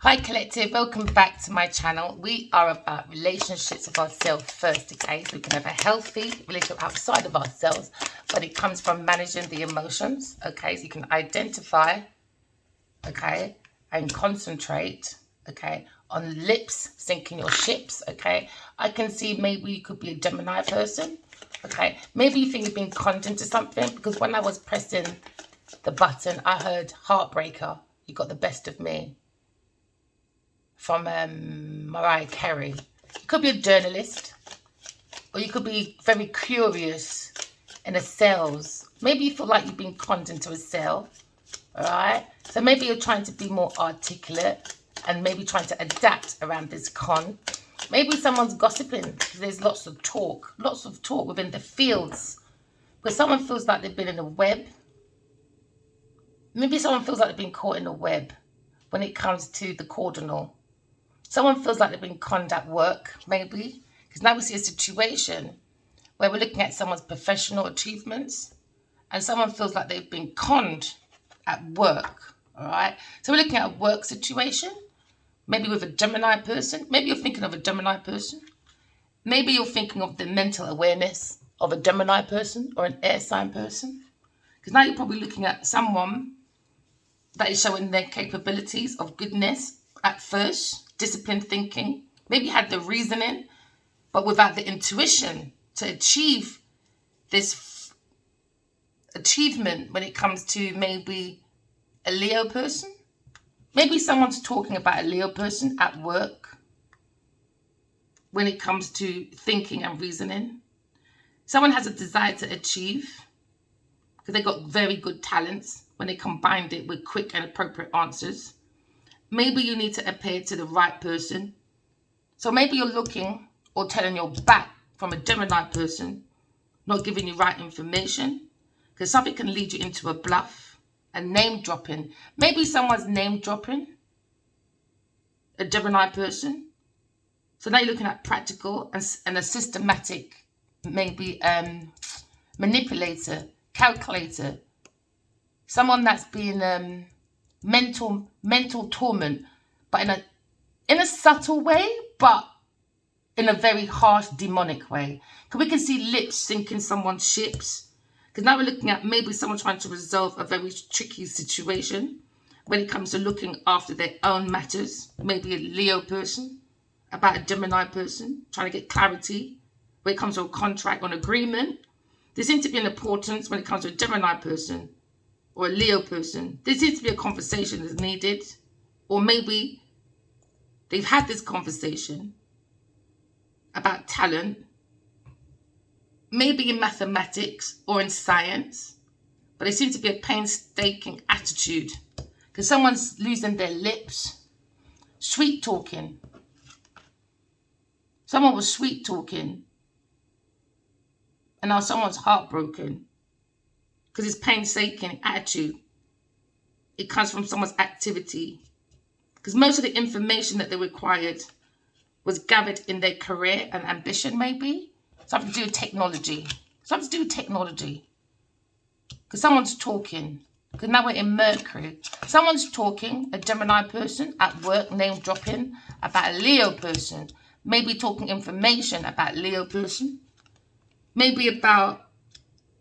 Hi collective, welcome back to my channel. We are about relationships with ourselves first, okay? So we can have a healthy relationship outside of ourselves, but it comes from managing the emotions, okay? So you can identify, okay, and concentrate, okay, on lips sinking your ships, okay? I can see maybe you could be a Gemini person, okay? Maybe you think you've been conned into something, because when I was pressing the button, I heard Heartbreaker, You Got the Best of Me, from Mariah Carey. You could be a journalist, or you could be very curious in a sales. Maybe you feel like you've been conned into a sale, all right? So maybe you're trying to be more articulate and maybe trying to adapt around this con. Maybe someone's gossiping because there's lots of talk within the fields. But someone feels like they've been in a web. Maybe someone feels like they've been caught in a web when it comes to the cardinal. Someone feels like they've been conned at work, maybe. Because now we see a situation where we're looking at someone's professional achievements and someone feels like they've been conned at work, all right? So we're looking at a work situation, maybe with a Gemini person. Maybe you're thinking of a Gemini person. Maybe you're thinking of the mental awareness of a Gemini person or an air sign person. Because now you're probably looking at someone that is showing their capabilities of goodness at first, disciplined thinking, maybe had the reasoning, but without the intuition to achieve this achievement when it comes to maybe a Leo person. Maybe someone's talking about a Leo person at work when it comes to thinking and reasoning. Someone has a desire to achieve because they got very good talents when they combined it with quick and appropriate answers. Maybe you need to appear to the right person. So maybe you're looking or telling your back from a Gemini person, not giving you right information, because something can lead you into a bluff and name dropping. Maybe someone's name dropping a Gemini person. So now you're looking at practical and a systematic, maybe manipulator, calculator, someone that's been mental torment, but in a subtle way, but in a very harsh, demonic way. Because we can see lips sinking someone's ships. Because now we're looking at maybe someone trying to resolve a very tricky situation when it comes to looking after their own matters. Maybe a Leo person, about a Gemini person, trying to get clarity when it comes to a contract or an agreement. There seems to be an importance when it comes to a Gemini person or a Leo person. There seems to be a conversation that's needed. Or maybe they've had this conversation about talent, maybe in mathematics or in science, but there seems to be a painstaking attitude because someone's losing their lips, sweet talking. Someone was sweet talking and now someone's heartbroken because it's painstaking attitude. It comes from someone's activity because most of the information that they required was gathered in their career and ambition, maybe. Something to do with technology. Something to do with technology. Because someone's talking. Because now we're in Mercury. Someone's talking, a Gemini person at work, name dropping, about a Leo person. Maybe talking information about Leo person. Maybe about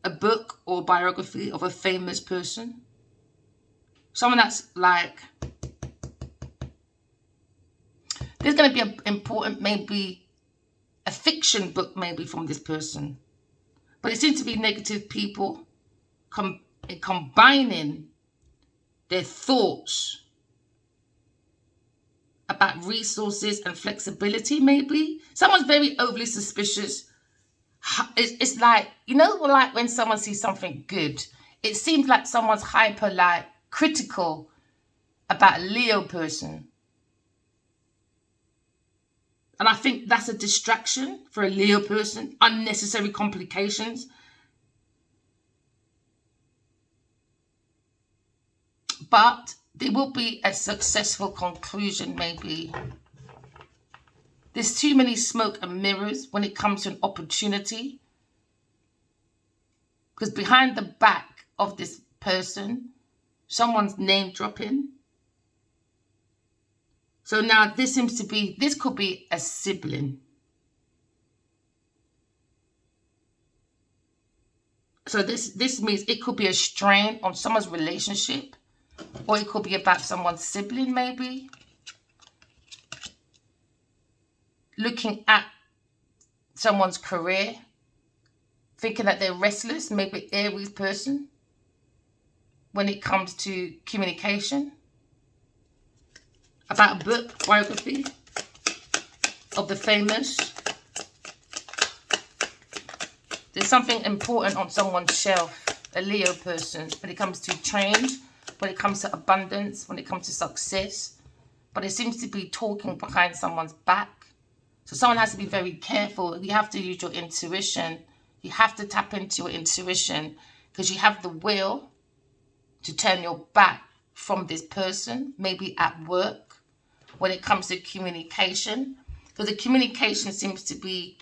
a book or biography of a famous person. Someone that's like, there's going to be an important, maybe a fiction book maybe from this person. But it seems to be negative people combining their thoughts about resources and flexibility maybe. Someone's very overly suspicious. It's like, you know, like when someone sees something good, it seems like someone's hyper like critical about a Leo person. And I think that's a distraction for a Leo person, unnecessary complications. But there will be a successful conclusion, maybe. There's too many smoke and mirrors when it comes to an opportunity. Because behind the back of this person, someone's name dropping. So now this could be a sibling. So this means it could be a strain on someone's relationship, or it could be about someone's sibling maybe. Looking at someone's career, thinking that they're restless, maybe Aries person, when it comes to communication. About a book, biography of the famous. There's something important on someone's shelf, a Leo person, when it comes to change, when it comes to abundance, when it comes to success. But it seems to be talking behind someone's back. So someone has to be very careful. You have to use your intuition. You have to tap into your intuition, because you have the will to turn your back from this person, maybe at work, when it comes to communication. Because the communication seems to be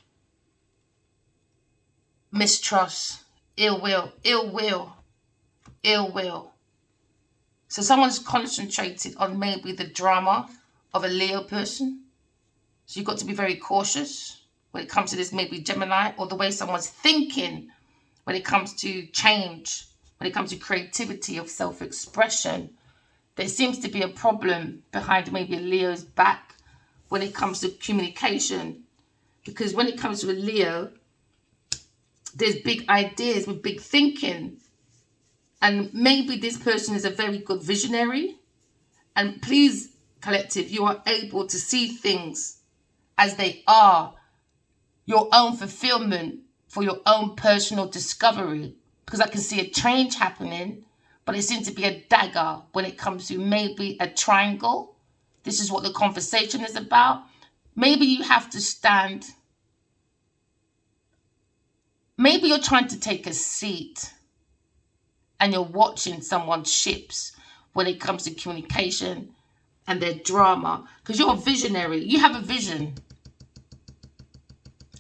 mistrust, ill will. So someone's concentrated on maybe the drama of a Leo person. So you've got to be very cautious when it comes to this maybe Gemini, or the way someone's thinking when it comes to change, when it comes to creativity of self-expression. There seems to be a problem behind maybe a Leo's back when it comes to communication. Because when it comes to a Leo, there's big ideas with big thinking. And maybe this person is a very good visionary. And please, collective, you are able to see things as they are. Your own fulfillment for your own personal discovery. Because I can see a change happening. But it seems to be a dagger when it comes to maybe a triangle. This is what the conversation is about. Maybe you have to stand. Maybe you're trying to take a seat and you're watching someone's ships when it comes to communication and their drama. Because you're a visionary. You have a vision.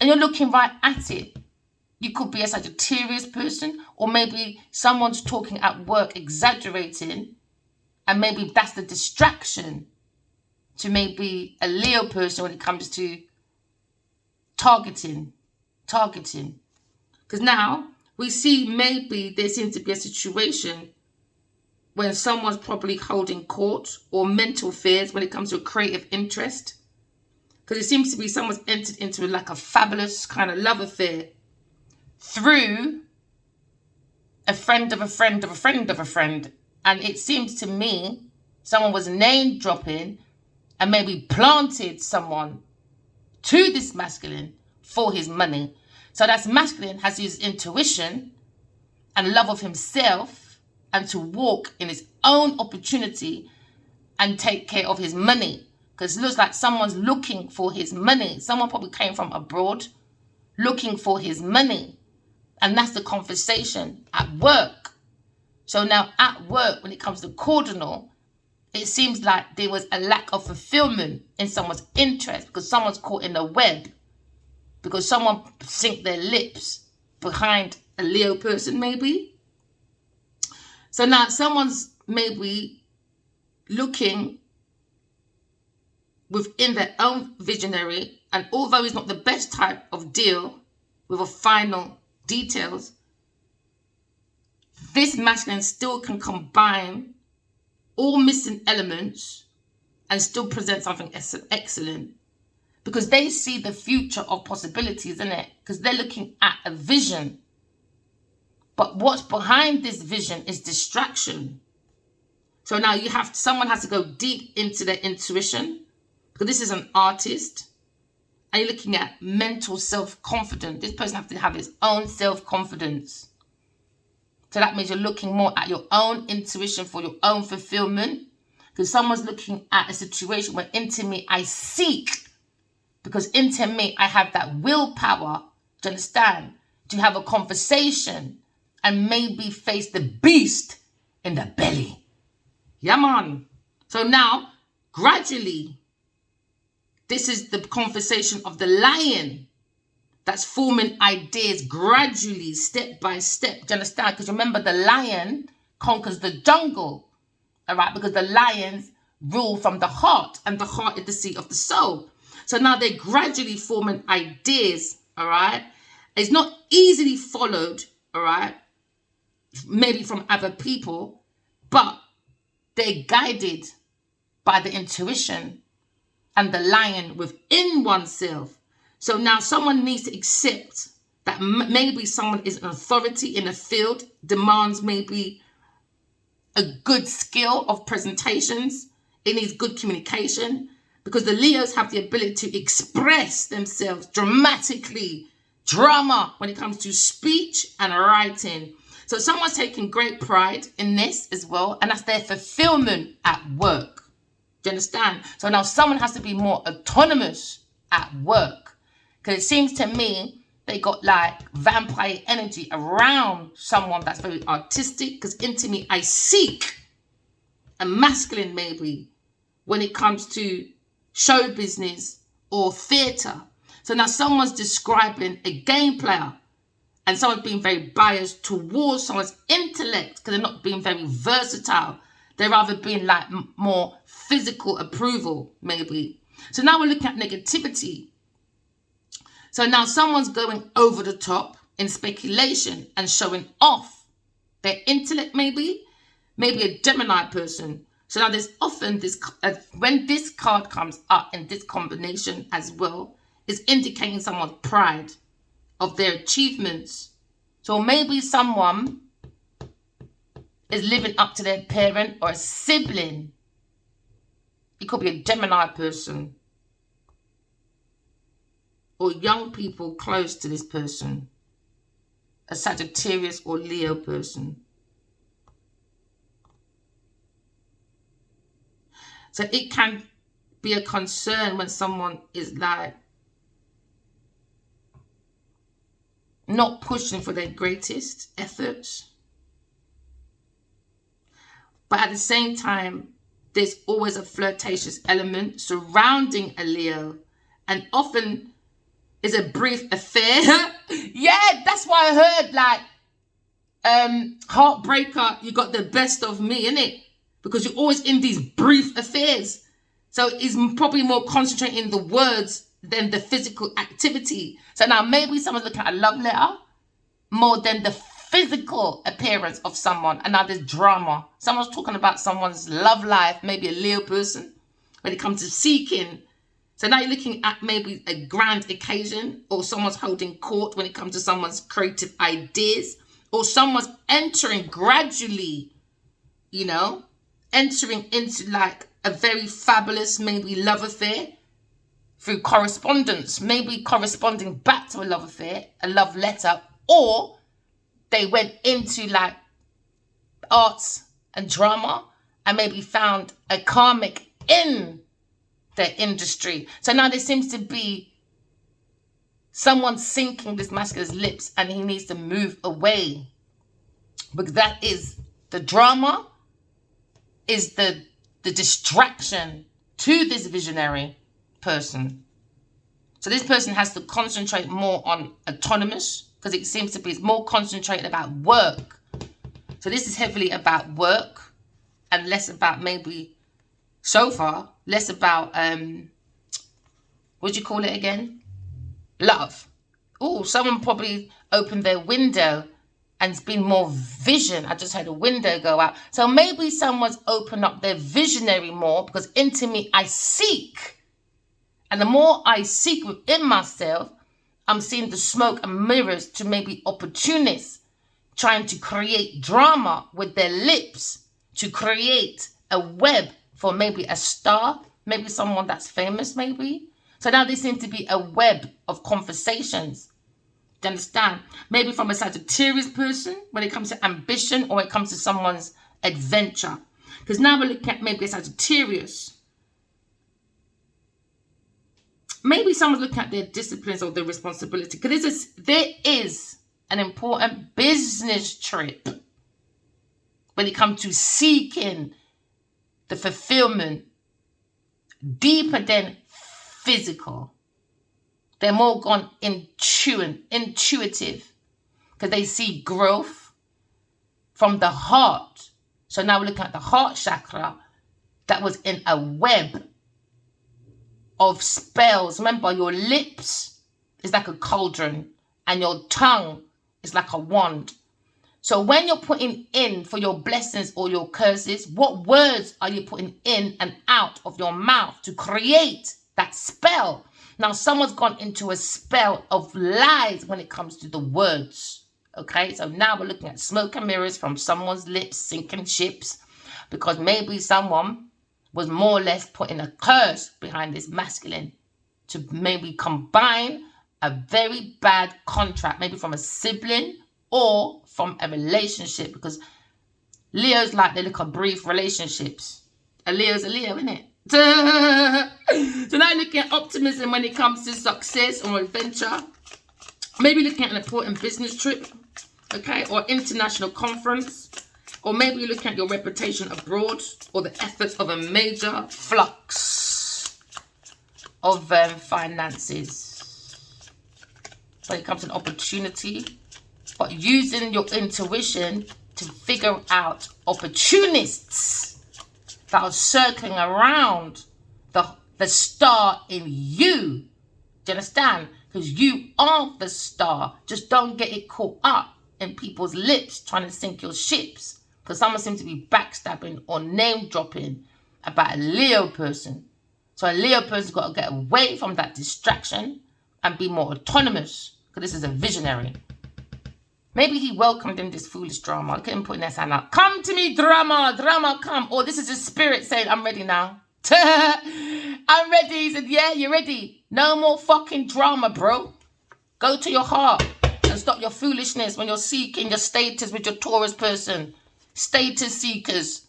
And you're looking right at it. You could be a Sagittarius person, or maybe someone's talking at work, exaggerating, and maybe that's the distraction to maybe a Leo person when it comes to targeting. Because now we see maybe there seems to be a situation when someone's probably holding court or mental fears when it comes to a creative interest. Because it seems to be someone's entered into like a fabulous kind of love affair through a friend of a friend of a friend of a friend. And it seems to me someone was name dropping and maybe planted someone to this masculine for his money. So that's masculine has his intuition and love of himself and to walk in his own opportunity and take care of his money. Because it looks like someone's looking for his money. Someone probably came from abroad looking for his money. And that's the conversation at work. So now at work, when it comes to cardinal, it seems like there was a lack of fulfillment in someone's interest because someone's caught in a web. Because someone sink their lips behind a Leo person maybe. So now someone's maybe looking within their own visionary, and although it's not the best type of deal with a final details, this masculine still can combine all missing elements and still present something excellent, because they see the future of possibilities, isn't it? Because they're looking at a vision. But what's behind this vision is distraction. So now someone has to go deep into their intuition, because this is an artist. And you're looking at mental self-confidence. This person has to have his own self-confidence. So that means you're looking more at your own intuition for your own fulfillment. Because someone's looking at a situation where into me I seek. Because into me I have that willpower, do you understand? To have a conversation and maybe face the beast in the belly. Yeah, man. So now, gradually, this is the conversation of the lion that's forming ideas gradually, step by step. Do you understand? Because remember, the lion conquers the jungle, all right? Because the lions rule from the heart, and the heart is the seat of the soul. So now they're gradually forming ideas, all right? It's not easily followed, all right? Maybe from other people, but they're guided by the intuition and the lion within oneself. So now someone needs to accept that maybe someone is an authority in a field, demands maybe a good skill of presentations. It needs good communication, because the Leos have the ability to express themselves dramatically, drama when it comes to speech and writing. So someone's taking great pride in this as well, and that's their fulfillment at work. Do you understand? So now someone has to be more autonomous at work, because it seems to me they got like vampire energy around someone that's very artistic, because into me I seek a masculine maybe when it comes to show business or theatre. So now someone's describing a game player, and someone's being very biased towards someone's intellect, because they're not being very versatile. They're rather being like more physical approval, maybe. So now we're looking at negativity. So now someone's going over the top in speculation and showing off their intellect, maybe a Gemini person. So now there's often this, when this card comes up in this combination as well, is indicating someone's pride of their achievements. So maybe someone is living up to their parent or a sibling. It could be a Gemini person, or young people close to this person, a Sagittarius or Leo person. So it can be a concern when someone is like not pushing for their greatest efforts. But at the same time, there's always a flirtatious element surrounding a Leo, and often is a brief affair. Yeah, that's why I heard like heartbreaker, you got the best of me, innit? Because you're always in these brief affairs. So it's probably more concentrating the words than the physical activity. So now maybe someone's looking at a love letter more than the physical appearance of someone. And now there's drama. Someone's talking about someone's love life, maybe a Leo person, when it comes to seeking. So now you're looking at maybe a grand occasion, or someone's holding court when it comes to someone's creative ideas, or someone's entering gradually, you know, entering into like a very fabulous maybe love affair through correspondence, maybe corresponding back to a love affair, a love letter, or they went into like arts and drama and maybe found a karmic in their industry. So now there seems to be someone sinking this masculine's lips, and he needs to move away, because that is the drama, is the distraction to this visionary person. So this person has to concentrate more on autonomous, because it seems to be more concentrated about work. So this is heavily about work and less about maybe, so far, less about, what do you call it again? Love. Oh, someone probably opened their window and it's been more vision. I just had a window go out. So maybe someone's opened up their visionary more, because into me I seek. And the more I seek within myself, I'm seeing the smoke and mirrors to maybe opportunists trying to create drama with their lips to create a web for maybe a star, maybe someone that's famous, maybe. So now there seems to be a web of conversations. Do you understand? Maybe from a Sagittarius person when it comes to ambition, or it comes to someone's adventure. Because now we're looking at maybe a Sagittarius. Maybe someone's looking at their disciplines or their responsibility. Because there is an important business trip when it comes to seeking the fulfillment deeper than physical. They're more gone intuitive, because they see growth from the heart. So now we're looking at the heart chakra, that was in a web of spells. Remember, your lips is like a cauldron and your tongue is like a wand. So when you're putting in for your blessings or your curses, what words are you putting in and out of your mouth to create that spell? Now, someone's gone into a spell of lies when it comes to the words. Okay, so now we're looking at smoke and mirrors from someone's lips sinking ships, because maybe someone was more or less putting a curse behind this masculine to maybe combine a very bad contract, maybe from a sibling or from a relationship, because Leos like they look at brief relationships. A Leo's a Leo, isn't it? So now looking at optimism when it comes to success or adventure. Maybe looking at an important business trip, okay, or international conference, or maybe you're looking at your reputation abroad or the efforts of a major flux of finances. When it comes to an opportunity, but using your intuition to figure out opportunists that are circling around the star in you. Do you understand? Because you are the star. Just don't get it caught up in people's lips trying to sink your ships. Because someone seems to be backstabbing or name dropping about a Leo person. So a Leo person's got to get away from that distraction and be more autonomous. Because this is a visionary. Maybe he welcomed in this foolish drama. Look at him putting his hand out. Come to me, drama, drama, come. Or this is his spirit saying, I'm ready now. I'm ready. He said, yeah, you're ready. No more fucking drama, bro. Go to your heart and stop your foolishness when you're seeking your status with your Taurus person. Status seekers.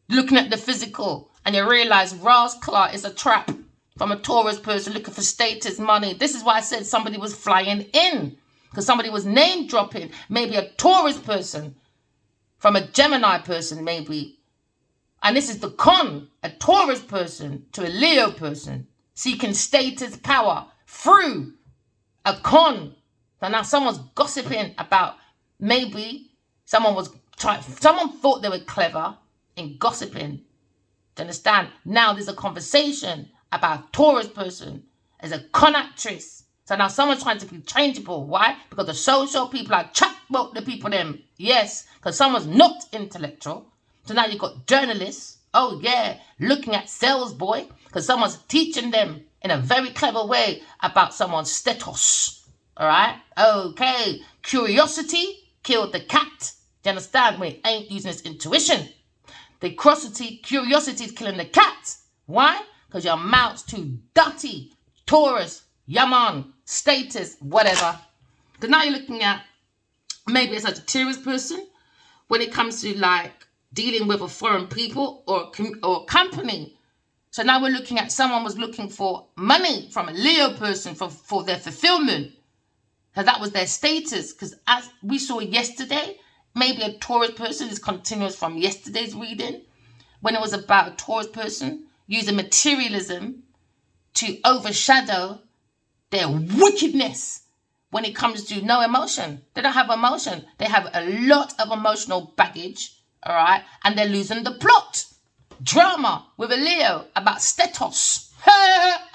Looking at the physical. And you realize Rasklar is a trap from a Taurus person looking for status, money. This is why I said somebody was flying in. Because somebody was name dropping, maybe a Taurus person from a Gemini person, maybe. And this is the con, a Taurus person to a Leo person, seeking status, power through a con. So now someone's gossiping about maybe someone thought they were clever in gossiping. Do you understand? Now there's a conversation about a Taurus person as a con actress. So now someone's trying to be changeable. Why? Because the social people are chatbot the people them. Yes, because someone's not intellectual. So now you've got journalists. Oh yeah, looking at sales boy. Because someone's teaching them in a very clever way about someone's status. All right? Okay. Curiosity killed the cat. Do you understand? When it ain't using its intuition. The curiosity is killing the cat. Why? Because your mouth's too dirty. Taurus. Yaman, status, whatever. Because now you're looking at maybe a Sagittarius person when it comes to like dealing with a foreign people or company. So now we're looking at someone was looking for money from a Leo person for their fulfillment. So that was their status. Because as we saw yesterday, maybe a Taurus person is continuous from yesterday's reading when it was about a Taurus person using materialism to overshadow their wickedness when it comes to no emotion. They don't have emotion. They have a lot of emotional baggage, all right? And they're losing the plot. Drama with a Leo about status.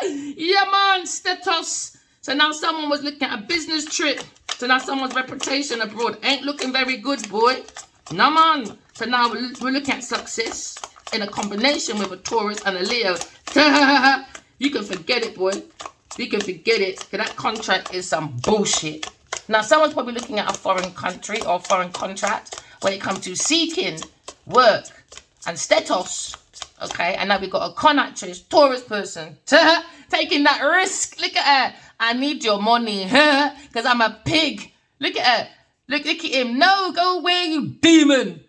Yeah, man, status. So now someone was looking at a business trip. So now someone's reputation abroad ain't looking very good, boy. No, man. So now we're looking at success in a combination with a Taurus and a Leo. You can forget it, boy. You can forget it, because that contract is some bullshit. Now, someone's probably looking at a foreign country or foreign contract when it comes to seeking work and status, okay? And now we've got a con actress, Taurus person, taking that risk. Look at her. I need your money, because I'm a pig. Look at her. Look at him. No, go away, you demon.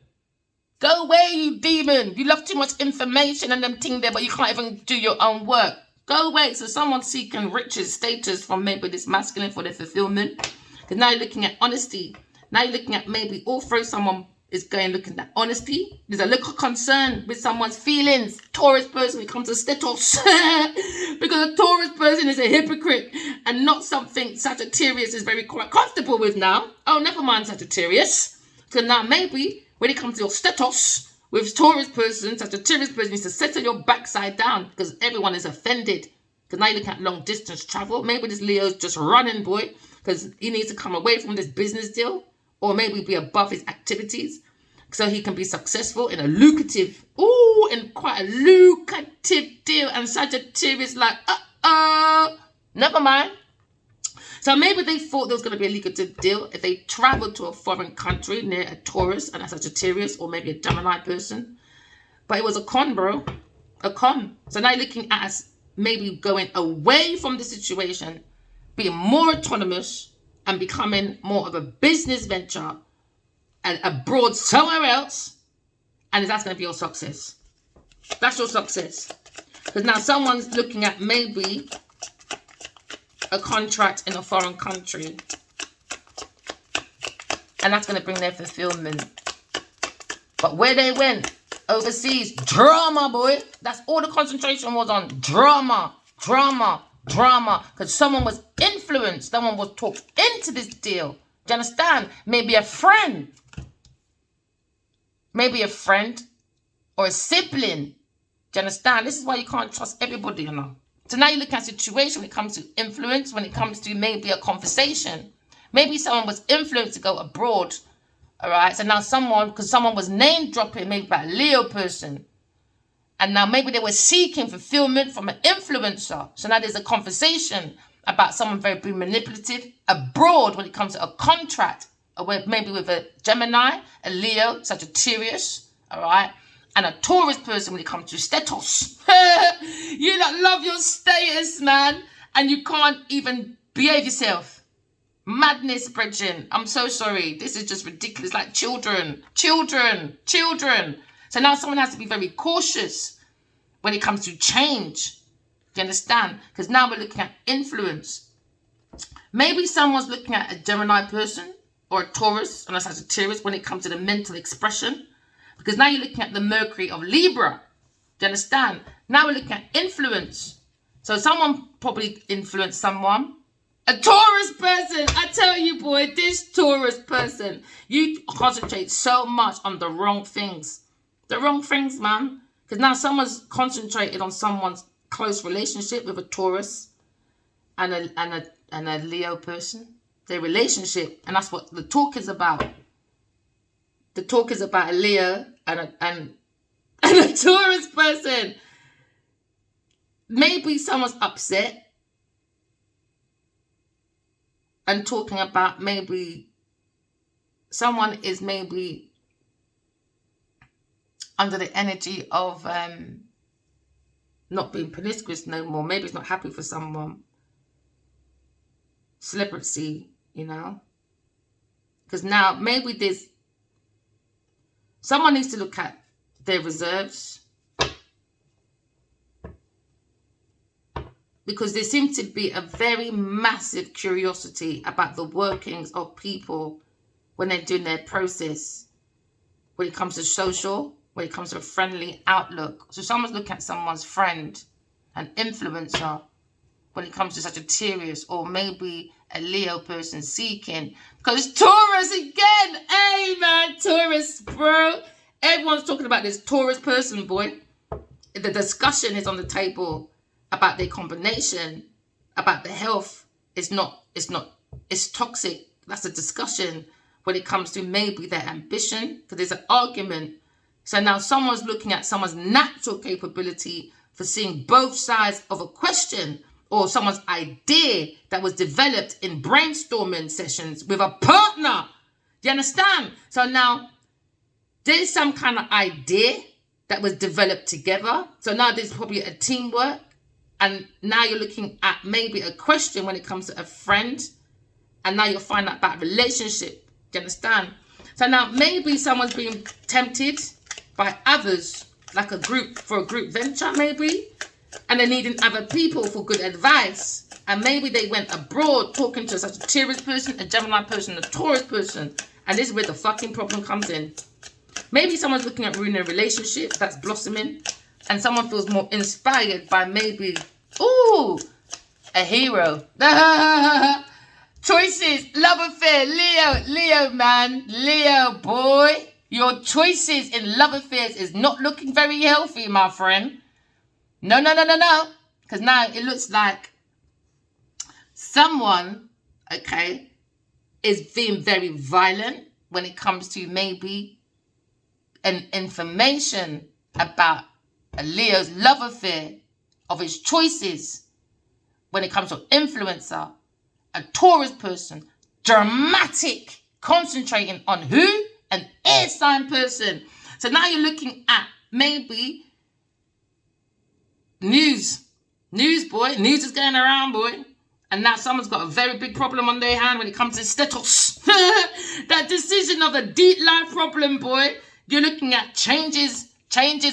Go away, you demon. You love too much information and them thing there, but you can't even do your own work. Go away. So someone's seeking riches, status from maybe this masculine for their fulfillment. Because now you're looking at honesty. Now you're looking at maybe also someone is going looking at honesty. There's a little concern with someone's feelings. Taurus person, when it comes to status. Because a Taurus person is a hypocrite and not something Sagittarius is very quite comfortable with now. Oh, never mind Sagittarius. So now maybe when it comes to your status With Taurus person, such a Taurus person needs to settle your backside down because everyone is offended. Because now you're looking at long distance travel. Maybe this Leo's just running, boy, because he needs to come away from this business deal or maybe be above his activities so he can be successful in a lucrative, in quite a lucrative deal. And Sagittarius like, never mind. So maybe they thought there was going to be a lucrative deal if they traveled to a foreign country near a Taurus and a Sagittarius or maybe a Gemini person. But it was a con, bro. A con. So now you're looking at us maybe going away from the situation, being more autonomous and becoming more of a business venture and abroad somewhere else. And that's going to be your success. That's your success. Because now someone's looking at maybe a contract in a foreign country, and that's going to bring their fulfillment. But where they went overseas, drama, boy. That's all the concentration was on. Drama. Because someone was influenced, someone was talked into this deal. Do you understand? Maybe a friend or a sibling. Do you understand? This is why you can't trust everybody, you know. So now you look at a situation when it comes to influence, when it comes to maybe a conversation. Maybe someone was influenced to go abroad, all right? So now because someone was name dropping, maybe by a Leo person. And now maybe they were seeking fulfillment from an influencer. So now there's a conversation about someone very manipulative abroad when it comes to a contract, or maybe with a Gemini, a Leo, Sagittarius, all right? And a Taurus person when it comes to status. You don't love your status, man. And you can't even behave yourself. Madness, Bridget. I'm so sorry. This is just ridiculous. Like children. So now someone has to be very cautious when it comes to change. Do you understand? Because now we're looking at influence. Maybe someone's looking at a Gemini person or a Taurus and a Sagittarius when it comes to the mental expression. Because now you're looking at the Mercury of Libra. Do you understand? Now we're looking at influence. So someone probably influenced someone. A Taurus person. I tell you, boy, this Taurus person, you concentrate so much on the wrong things. The wrong things, man. Because now someone's concentrated on someone's close relationship with a Taurus and a Leo person. Their relationship. And that's what the talk is about. The talk is about a Leo and a Taurus person. Maybe someone's upset and talking about maybe someone is maybe under the energy of not being promiscuous no more. Maybe it's not happy for someone. Celebrity, you know. Because now maybe there's someone needs to look at their reserves. Because there seems to be a very massive curiosity about the workings of people when they're doing their process. When it comes to social, when it comes to a friendly outlook. So someone's looking at someone's friend, an influencer, when it comes to Sagittarius or maybe a Leo person seeking. Because Taurus again. Hey, man, Taurus, bro. Everyone's talking about this Taurus person, boy. The discussion is on the table about their combination, about the health. It's toxic. That's a discussion when it comes to maybe their ambition. Because there's an argument. So now someone's looking at someone's natural capability for seeing both sides of a question or someone's idea that was developed in brainstorming sessions with a partner. Do you understand? So now there's some kind of idea that was developed together. So now there's probably a teamwork. And now you're looking at maybe a question when it comes to a friend. And now you'll find out about relationship. Do you understand? So now maybe someone's being tempted by others, like a group venture maybe. And they're needing other people for good advice. And maybe they went abroad talking to a Sagittarius person, a Gemini person, a Taurus person. And this is where the fucking problem comes in. Maybe someone's looking at ruining a relationship that's blossoming. And someone feels more inspired by maybe, a hero. Choices, love affair, Leo, man. Leo, boy. Your choices in love affairs is not looking very healthy, my friend. No. Because now it looks like someone, okay, is being very violent when it comes to maybe an information about a Leo's love affair, of his choices when it comes to influencer, a Taurus person, dramatic, concentrating on who? An air sign person. So now you're looking at maybe news, boy. News is going around, boy. And now someone's got a very big problem on their hand when it comes to status. That decision of a deep life problem, boy. You're looking at changes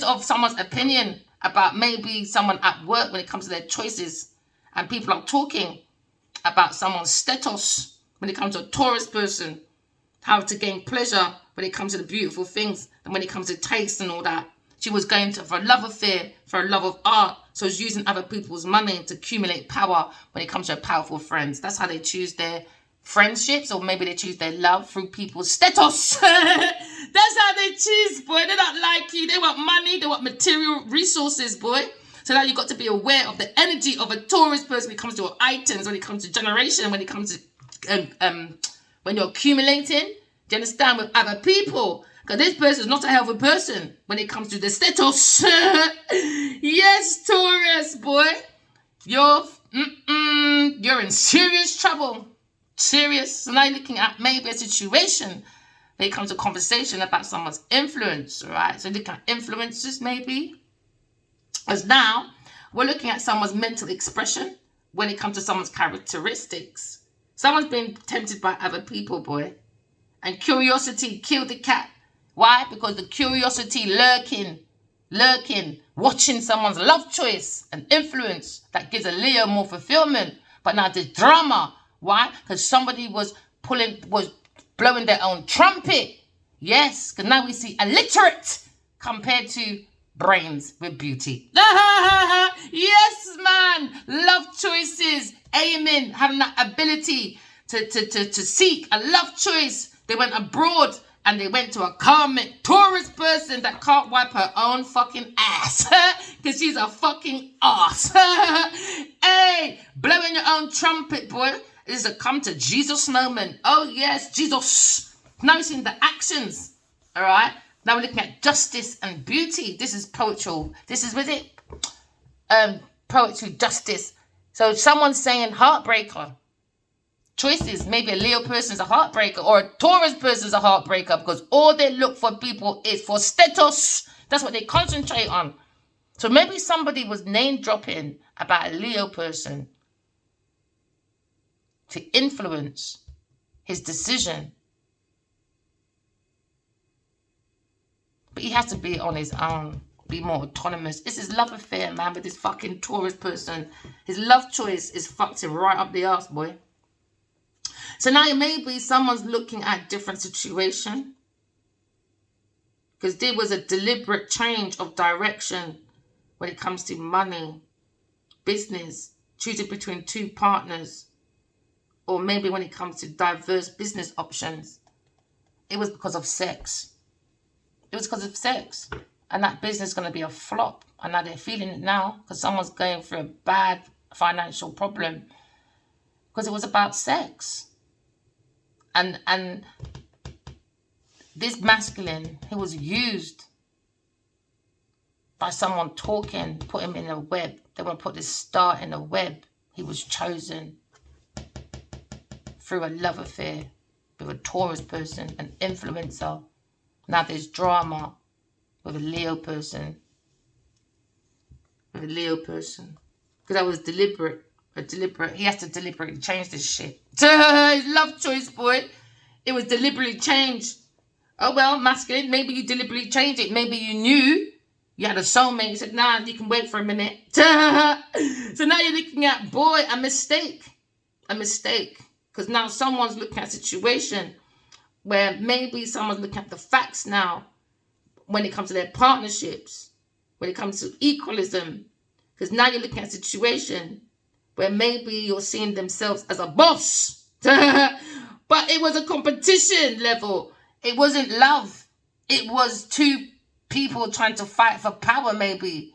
of someone's opinion about maybe someone at work when it comes to their choices. And people are talking about someone's status when it comes to a Taurus person. How to gain pleasure when it comes to the beautiful things and when it comes to taste and all that. She was going for a love affair, for a love of art. So she's using other people's money to accumulate power when it comes to powerful friends. That's how they choose their friendships, or maybe they choose their love through people's status. That's how they choose, boy. They don't like you. They want money. They want material resources, boy. So now you've got to be aware of the energy of a Taurus person when it comes to items, when it comes to generation, when it comes to when you're accumulating. Do you understand? With other people. Because this person is not a healthy person when it comes to the status. Yes, Taurus, boy. You're in serious trouble. Serious. So now you're looking at maybe a situation when it comes to conversation about someone's influence, right? So looking at influences maybe. As now, we're looking at someone's mental expression when it comes to someone's characteristics. Someone's being tempted by other people, boy. And curiosity killed the cat. Why? Because the curiosity lurking, watching someone's love choice and influence that gives a Leo more fulfillment. But now there's drama. Why? Because somebody was blowing their own trumpet. Yes, because now we see illiterate compared to brains with beauty. Yes, man. Love choices, aiming, having that ability to seek a love choice. They went abroad and they went to a karmic Taurus person that can't wipe her own fucking ass. Because she's a fucking ass. Hey, blowing your own trumpet, boy. This is a come to Jesus moment. Oh, yes, Jesus. Now we're seeing the actions. All right. Now we're looking at justice and beauty. This is poetry. This is with it. Poetry, justice. So someone's saying heartbreaker. Choices. Maybe a Leo person is a heartbreaker or a Taurus person is a heartbreaker because all they look for people is for status. That's what they concentrate on. So maybe somebody was name dropping about a Leo person to influence his decision. But he has to be on his own, be more autonomous. It's his love affair, man, with this fucking Taurus person. His love choice is fucked him right up the arse, boy. So now maybe someone's looking at a different situation. Because there was a deliberate change of direction when it comes to money, business, choosing between two partners. Or maybe when it comes to diverse business options. It was because of sex. It was because of sex. And that business is going to be a flop. And now they're feeling it now. Because someone's going through a bad financial problem. Because it was about sex. And this masculine, he was used by someone talking, put him in a web. They want to put this star in a web. He was chosen through a love affair with a Taurus person, an influencer. Now there's drama with a Leo person. Because that was deliberate. He has to deliberately change this shit. His love choice, boy. It was deliberately changed. Oh, well, masculine, maybe you deliberately changed it. Maybe you knew you had a soulmate. You said, nah, you can wait for a minute. So now you're looking at, boy, a mistake. Because now someone's looking at a situation where maybe someone's looking at the facts now when it comes to their partnerships, when it comes to equalism. Because now you're looking at a situation where maybe you're seeing themselves as a boss. But it was a competition level. It wasn't love. it was two people trying to fight for power, maybe.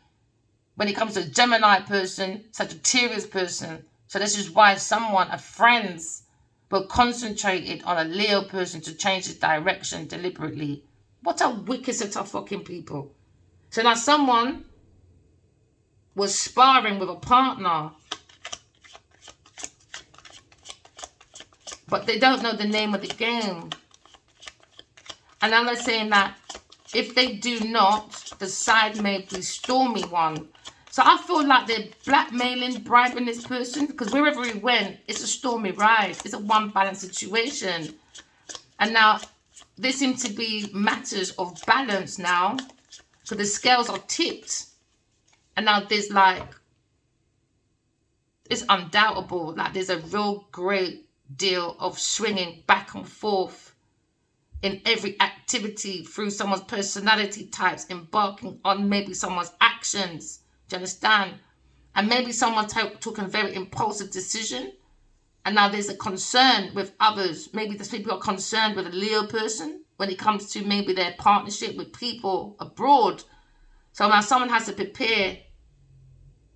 When it comes to a Gemini person, Sagittarius person. So this is why a friends, were concentrated on a Leo person to change his direction deliberately. What a wicked set of fucking people. So now someone was sparring with a partner, but they don't know the name of the game. And now they're saying that if they do not, the side may be stormy one. So I feel like they're blackmailing, bribing this person, because wherever he went, it's a stormy ride. It's a one-balance situation. And now there seem to be matters of balance now. So the scales are tipped. And now there's like, it's undoubtable, like there's a real great deal of swinging back and forth in every activity through someone's personality types, embarking on maybe someone's actions. Do you understand? And maybe someone took a very impulsive decision, and now there's a concern with others. Maybe there's people who are concerned with a Leo person when it comes to maybe their partnership with people abroad. So now someone has to prepare,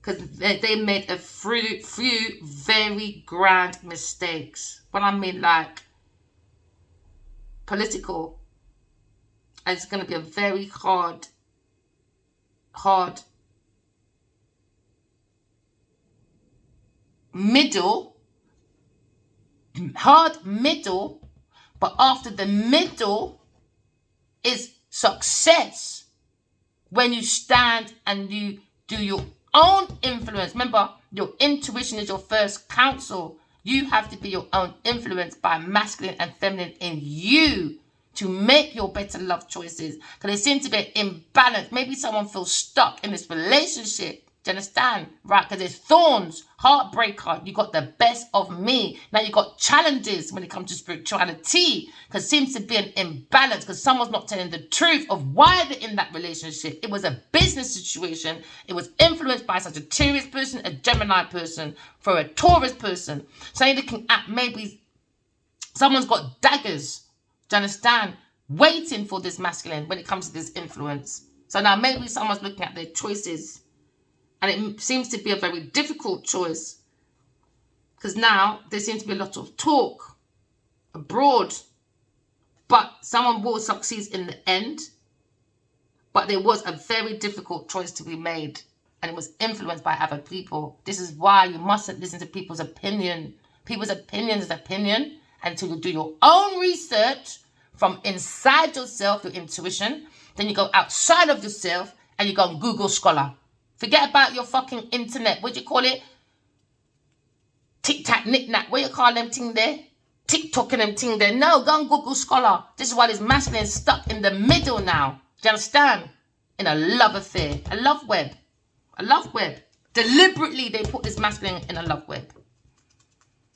because they made a few very grand mistakes. What I mean, like political. And it's going to be a very hard middle, but after the middle is success, when you stand and you do your own influence. Remember, your intuition is your first counsel. You have to be your own influence by masculine and feminine in you to make your better love choices. Because there seems to be an imbalance. Maybe someone feels stuck in this relationship. Do you understand? Right? Because there's thorns, heartbreaker. You got the best of me. Now you got challenges when it comes to spirituality. Because it seems to be an imbalance. Because someone's not telling the truth of why they're in that relationship. It was a business situation. It was influenced by a Sagittarius person, a Gemini person, for a Taurus person. So you're looking at maybe someone's got daggers. Do you understand? Waiting for this masculine when it comes to this influence. So now maybe someone's looking at their choices. And it seems to be a very difficult choice, because now there seems to be a lot of talk abroad, but someone will succeed in the end. But there was a very difficult choice to be made, and it was influenced by other people. This is why you mustn't listen to people's opinion. People's opinion is opinion until you do your own research from inside yourself, your intuition. Then you go outside of yourself and you go on Google Scholar. Forget about your fucking internet. What do you call it? Tic-tac, knick-knack. What you call them thing there? TikTok and them thing there. No, go on Google Scholar. This is why this masculine is stuck in the middle now. Do you understand? In a love affair. A love web. A love web. Deliberately, they put this masculine in a love web.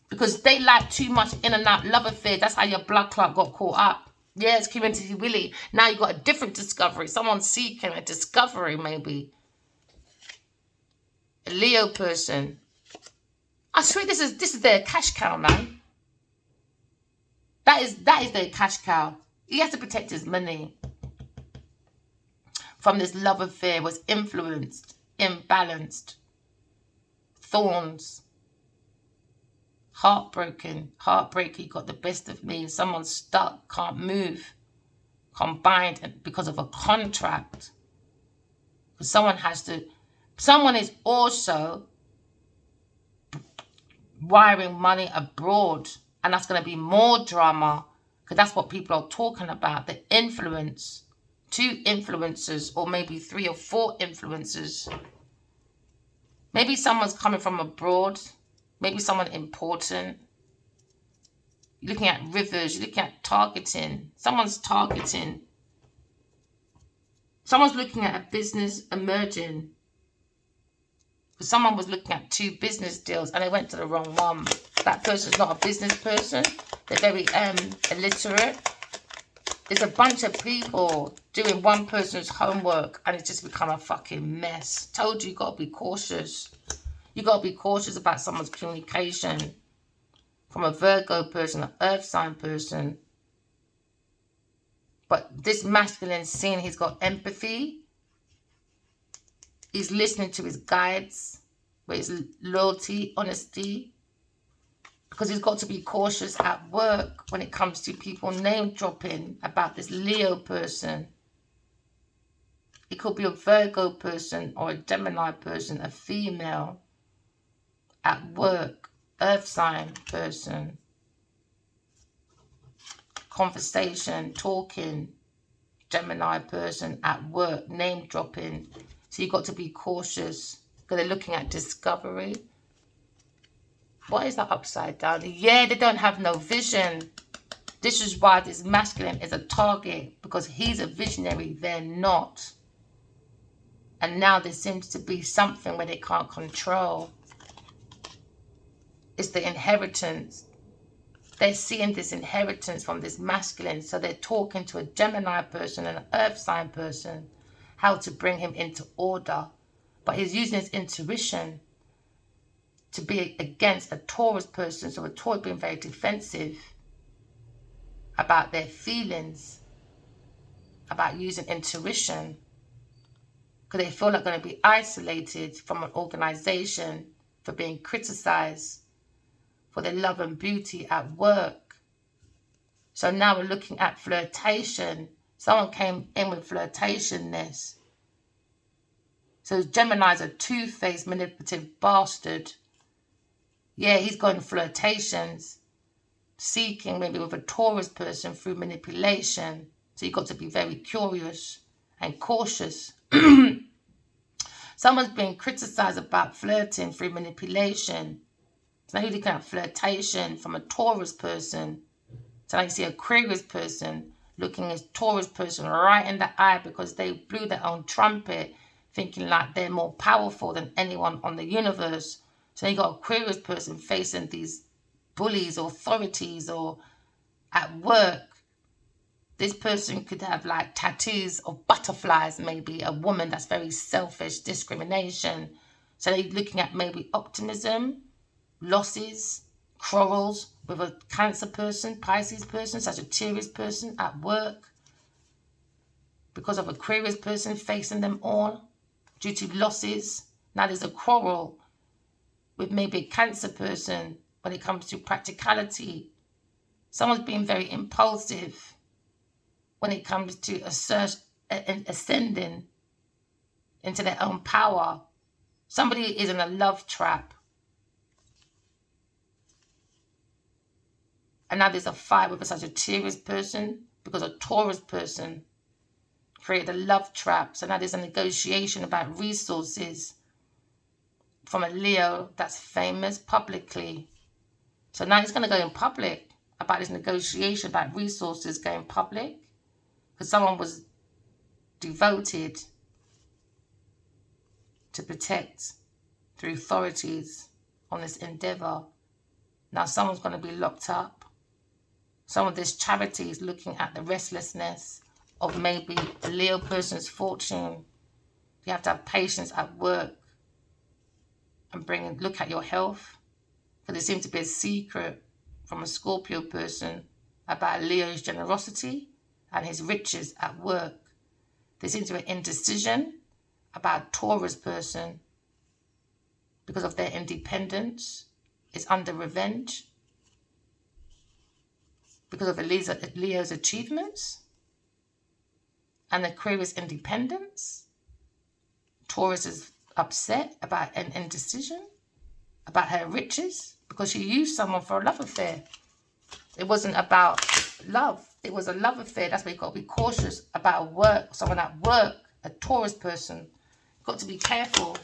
Because they like too much in and out love affair. That's how your blood clot got caught up. Yeah, it's Community Willie. Now you got a different discovery. Someone's seeking a discovery, maybe. A Leo person. I swear this is their cash cow, man. That is their cash cow. He has to protect his money from this love affair. Was influenced, imbalanced, thorns, heartbroken, heartbreaking, got the best of me. Someone's stuck, can't move, combined because of a contract. Because someone is also wiring money abroad, and that's going to be more drama, because that's what people are talking about. The influence, 2 influencers, or maybe 3 or 4 influencers. Maybe someone's coming from abroad, maybe someone important. You're looking at rivers, you're looking at targeting. Someone's targeting. Someone's looking at a business emerging. Because someone was looking at 2 business deals and they went to the wrong one. That person's not a business person. They're very illiterate. There's a bunch of people doing one person's homework and it's just become a fucking mess. Told you, you got to be cautious. You got to be cautious about someone's communication. From a Virgo person, an Earth sign person. But this masculine is seeing he's got empathy. He's listening to his guides with his loyalty, honesty. Because he's got to be cautious at work when it comes to people name dropping about this Leo person. It could be a Virgo person or a Gemini person, a female at work, earth sign person. Conversation, talking, Gemini person at work, name dropping. So you've got to be cautious because they're looking at discovery. What is that upside down? Yeah, they don't have no vision. This is why this masculine is a target, because he's a visionary, they're not. And now there seems to be something where they can't control. It's the inheritance. They're seeing this inheritance from this masculine. So they're talking to a Gemini person and an earth sign person, how to bring him into order. But he's using his intuition to be against a Taurus person. So a Taurus being very defensive about their feelings, about using intuition, because they feel like they're going to be isolated from an organization for being criticized for their love and beauty at work. So now we're looking at flirtation. Someone came in with flirtationness. So Gemini's a two-faced, manipulative bastard. Yeah, he's going flirtations, seeking maybe with a Taurus person through manipulation. So you've got to be very curious and cautious. Someone's being criticized about flirting through manipulation. So now you're looking at flirtation from a Taurus person. So now you see a Aquarius person looking at Taurus person right in the eye because they blew their own trumpet, thinking like they're more powerful than anyone on the universe. So you got Aquarius person facing these bullies or authorities, or at work. This person could have like tattoos of butterflies, maybe a woman that's very selfish, discrimination. So they're looking at maybe optimism, losses, quarrels with a Cancer person, Pisces person, Sagittarius person at work. Because of Aquarius person facing them all due to losses. Now there's a quarrel with maybe a Cancer person when it comes to practicality. Someone's being very impulsive when it comes to ascending into their own power. Somebody is in a love trap. And now there's a fight with a Sagittarius person because a Taurus person created a love trap. So now there's a negotiation about resources from a Leo that's famous publicly. So now he's going to go in public about this negotiation about resources going public, because someone was devoted to protect the authorities on this endeavor. Now someone's going to be locked up. Some of this charity is looking at the restlessness of maybe a Leo person's fortune. You have to have patience at work and look at your health. Because there seems to be a secret from a Scorpio person about Leo's generosity and his riches at work. There seems to be an indecision about a Taurus person because of their independence. It's under revenge because of Leo's achievements and Aquarius independence. Taurus is upset about an indecision about her riches because she used someone for a love affair. It wasn't about love. It was a love affair. That's why you've got to be cautious about work. Someone at work, a Taurus person. You've got to be careful.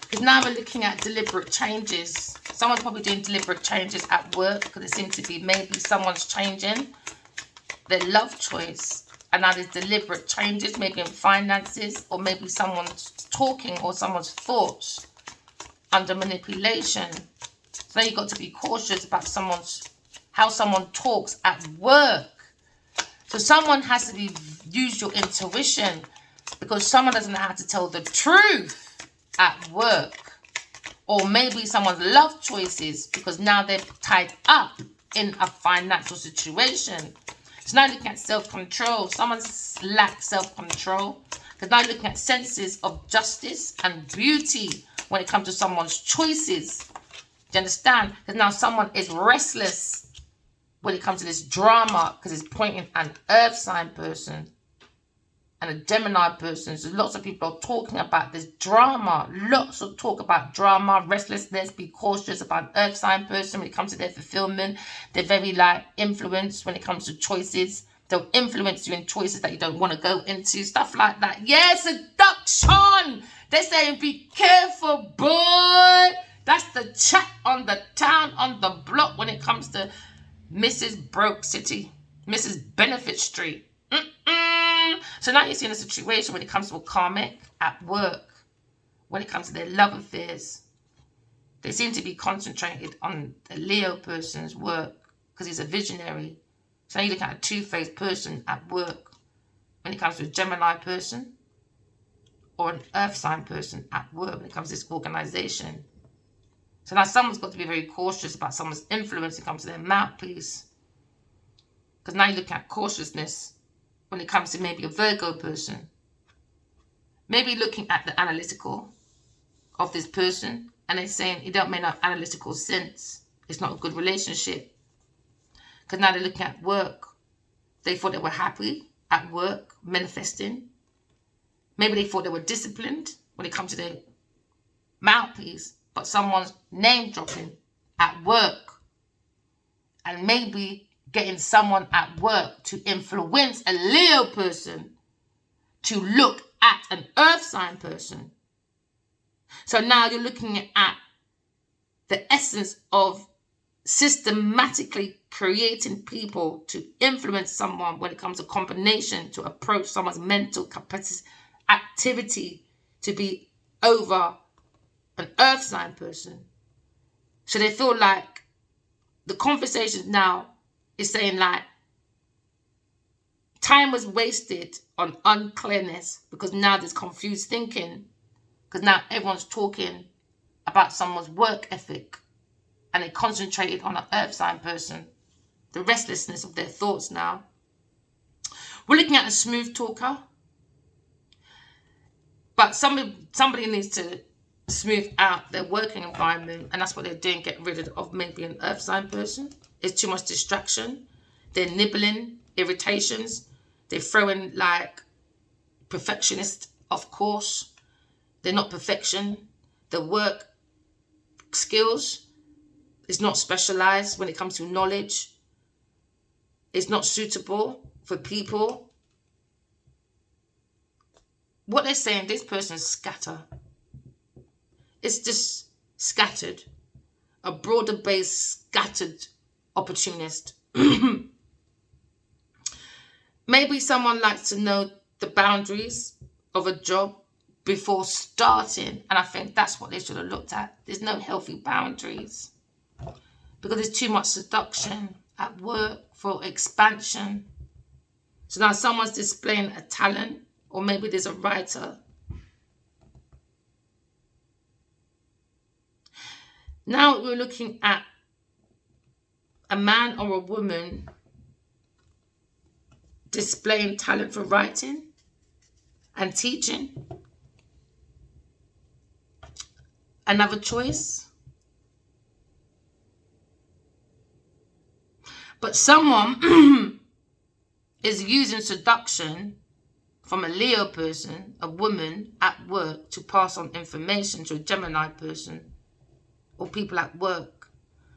Because now we're looking at deliberate changes. Someone's probably doing deliberate changes at work because it seems to be maybe someone's changing their love choice. And now there's deliberate changes, maybe in finances, or maybe someone's talking or someone's thoughts under manipulation. So now you've got to be cautious about how someone talks at work. So someone has to use your intuition, because someone doesn't know how to tell the truth at work. Or maybe someone's love choices, because now they're tied up in a financial situation. So now looking at self-control. Someone lacks self-control. Because now looking at senses of justice and beauty when it comes to someone's choices. Do you understand? Because now someone is restless when it comes to this drama, because it's pointing an earth sign person and a Gemini person. So lots of people are talking about this drama. Lots of talk about drama, restlessness. Be cautious about an earth sign person when it comes to their fulfillment. They're very like influenced when it comes to choices. They'll influence you in choices that you don't want to go into. Stuff like that. Yes, seduction. They're saying be careful, boy. That's the chat on the town, on the block when it comes to Mrs. Broke City, Mrs. Benefit Street. So now you're seeing a situation when it comes to a karmic at work, when it comes to their love affairs. They seem to be concentrated on the Leo person's work because he's a visionary. So now you look at a two-faced person at work when it comes to a Gemini person or an earth sign person at work when it comes to this organization. So now someone's got to be very cautious about someone's influence when it comes to their mouthpiece. Because now you're looking at cautiousness when it comes to maybe a Virgo person. Maybe looking at the analytical of this person and they're saying it don't make no analytical sense. It's not a good relationship. Because now they're looking at work. They thought they were happy at work, manifesting. Maybe they thought they were disciplined when it comes to their mouthpiece, but someone's name dropping at work. And maybe getting someone at work to influence a Leo person to look at an earth sign person. So now you're looking at the essence of systematically creating people to influence someone when it comes to combination, to approach someone's mental capacity, activity to be over an earth sign person. So they feel like the conversation now is saying like time was wasted on unclearness because now there's confused thinking, because now everyone's talking about someone's work ethic and they concentrated on an earth sign person. The restlessness of their thoughts now. We're looking at a smooth talker, but somebody needs to smooth out their working environment, and that's what they're doing, get rid of maybe an earth sign person. It's too much distraction. They're nibbling, irritations. They're throwing like perfectionist, of course. They're not perfection. The work skills is not specialized when it comes to knowledge. It's not suitable for people. What they're saying, this person's scatter. It's just scattered. A broader based scattered opportunist. Maybe someone likes to know the boundaries of a job before starting. And I think that's what they should have looked at. There's no healthy boundaries. Because there's too much seduction at work for expansion. So now someone's displaying a talent, or maybe there's a writer. Now we're looking at a man or a woman displaying talent for writing and teaching. Another choice. But someone is using seduction from a Leo person, a woman at work, to pass on information to a Gemini person or people at work.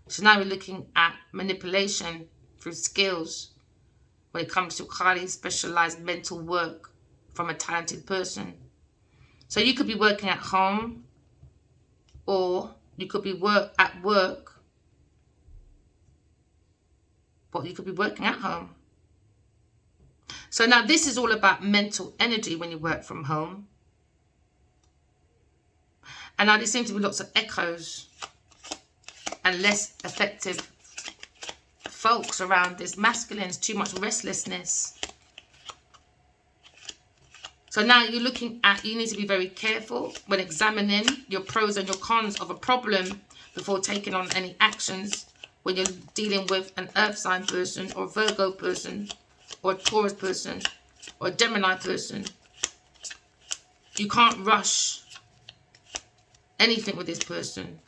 So now we're looking at manipulation through skills when it comes to highly specialized mental work from a talented person. So you could be working at home, or you could be at work, but you could be working at home. So now this is all about mental energy when you work from home. And now there seems to be lots of echoes and less effective folks around this. Masculines, too much restlessness. So now you're looking at, you need to be very careful when examining your pros and your cons of a problem before taking on any actions when you're dealing with an earth sign person or Virgo person or a Taurus person, or a Gemini person. You can't rush anything with this person.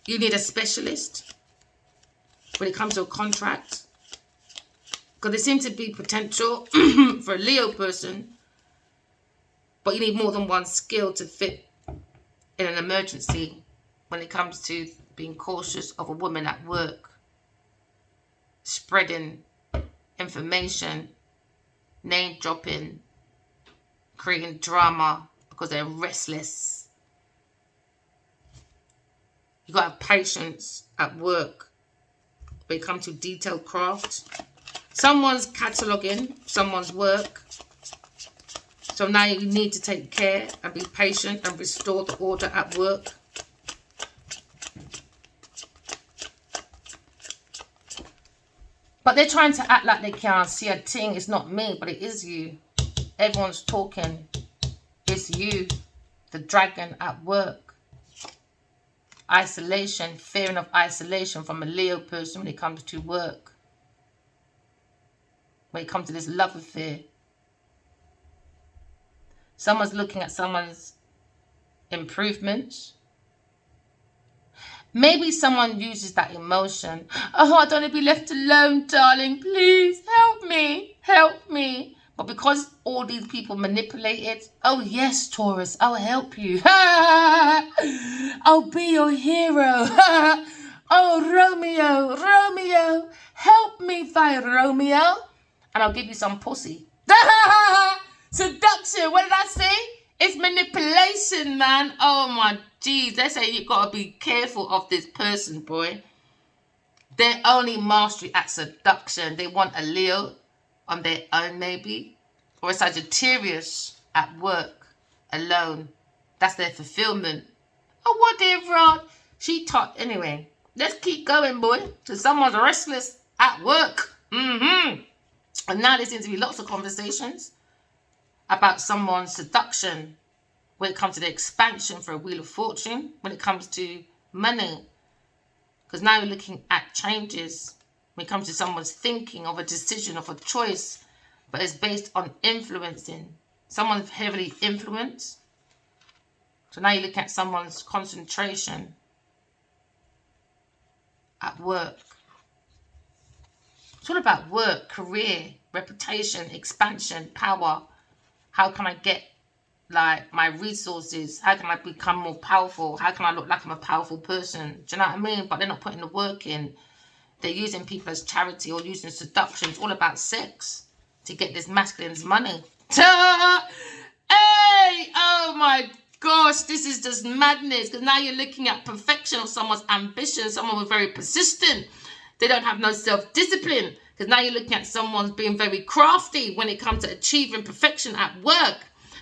You need a specialist when it comes to a contract. Because there seems to be potential for a Leo person, but you need more than one skill to fit in an emergency when it comes to being cautious of a woman at work, spreading information, name dropping, creating drama because they're restless. You got to have patience at work when it comes to detailed craft. Someone's cataloguing someone's work. So now you need to take care and be patient and restore the order at work. But they're trying to act like they can't see a thing. It's not me, but it is you. Everyone's talking. It's you, the dragon at work. Isolation, fearing of isolation from a Leo person when it comes to work. When it comes to this love affair. Someone's looking at someone's improvements. Maybe someone uses that emotion. Oh, I don't want to be left alone, darling. Please help me. Help me. But because all these people manipulate it, oh yes, Taurus, I'll help you. I'll be your hero. Oh, Romeo, Romeo, help me fight Romeo. And I'll give you some pussy. Seduction, what did I say? It's manipulation, man. Oh my jeez. They say you gotta be careful of this person, boy. They're only mastery at seduction. They want a Leo on their own, maybe. Or a Sagittarius at work, alone. That's their fulfillment. Oh, whatever. She taught. Anyway, let's keep going, boy. So someone's restless at work. And now there seems to be lots of conversations about someone's seduction when it comes to the expansion for a Wheel of Fortune, when it comes to money. Because now you're looking at changes when it comes to someone's thinking of a decision, of a choice, but it's based on influencing. Someone's heavily influenced. So now you look at someone's concentration at work. It's all about work, career, reputation, expansion, power. How can I get like my resources? How can I become more powerful? How can I look like I'm a powerful person? Do you know what I mean? But they're not putting the work in. They're using people as charity or using seduction. It's all about sex to get this masculine's money. Hey! Oh my gosh, this is just madness. Because now you're looking at perfection of someone's ambition. Someone who's very persistent. They don't have no self-discipline. Because now you're looking at someone being very crafty when it comes to achieving perfection at work.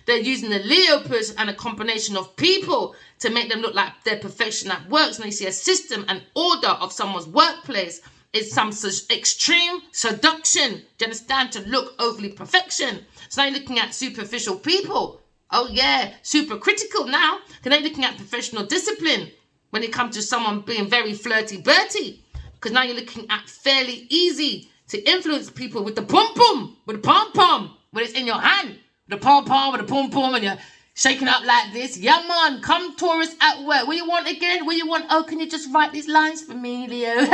They're using the Leo person and a combination of people to make them look like they're perfection at work. So now you see a system and order of someone's workplace. It's some extreme seduction. Do you understand? To look overly perfection. So now you're looking at superficial people. Oh yeah, super critical now. Because now you're looking at professional discipline when it comes to someone being very flirty-berty. Because now you're looking at fairly easy to influence people with the pom-pom, with the pom-pom, when it's in your hand. The pom-pom, with the pom-pom, and you're shaking up like this. Yeah, man, come Taurus at work. What you want again? What you want? Oh, can you just write these lines for me, Leo?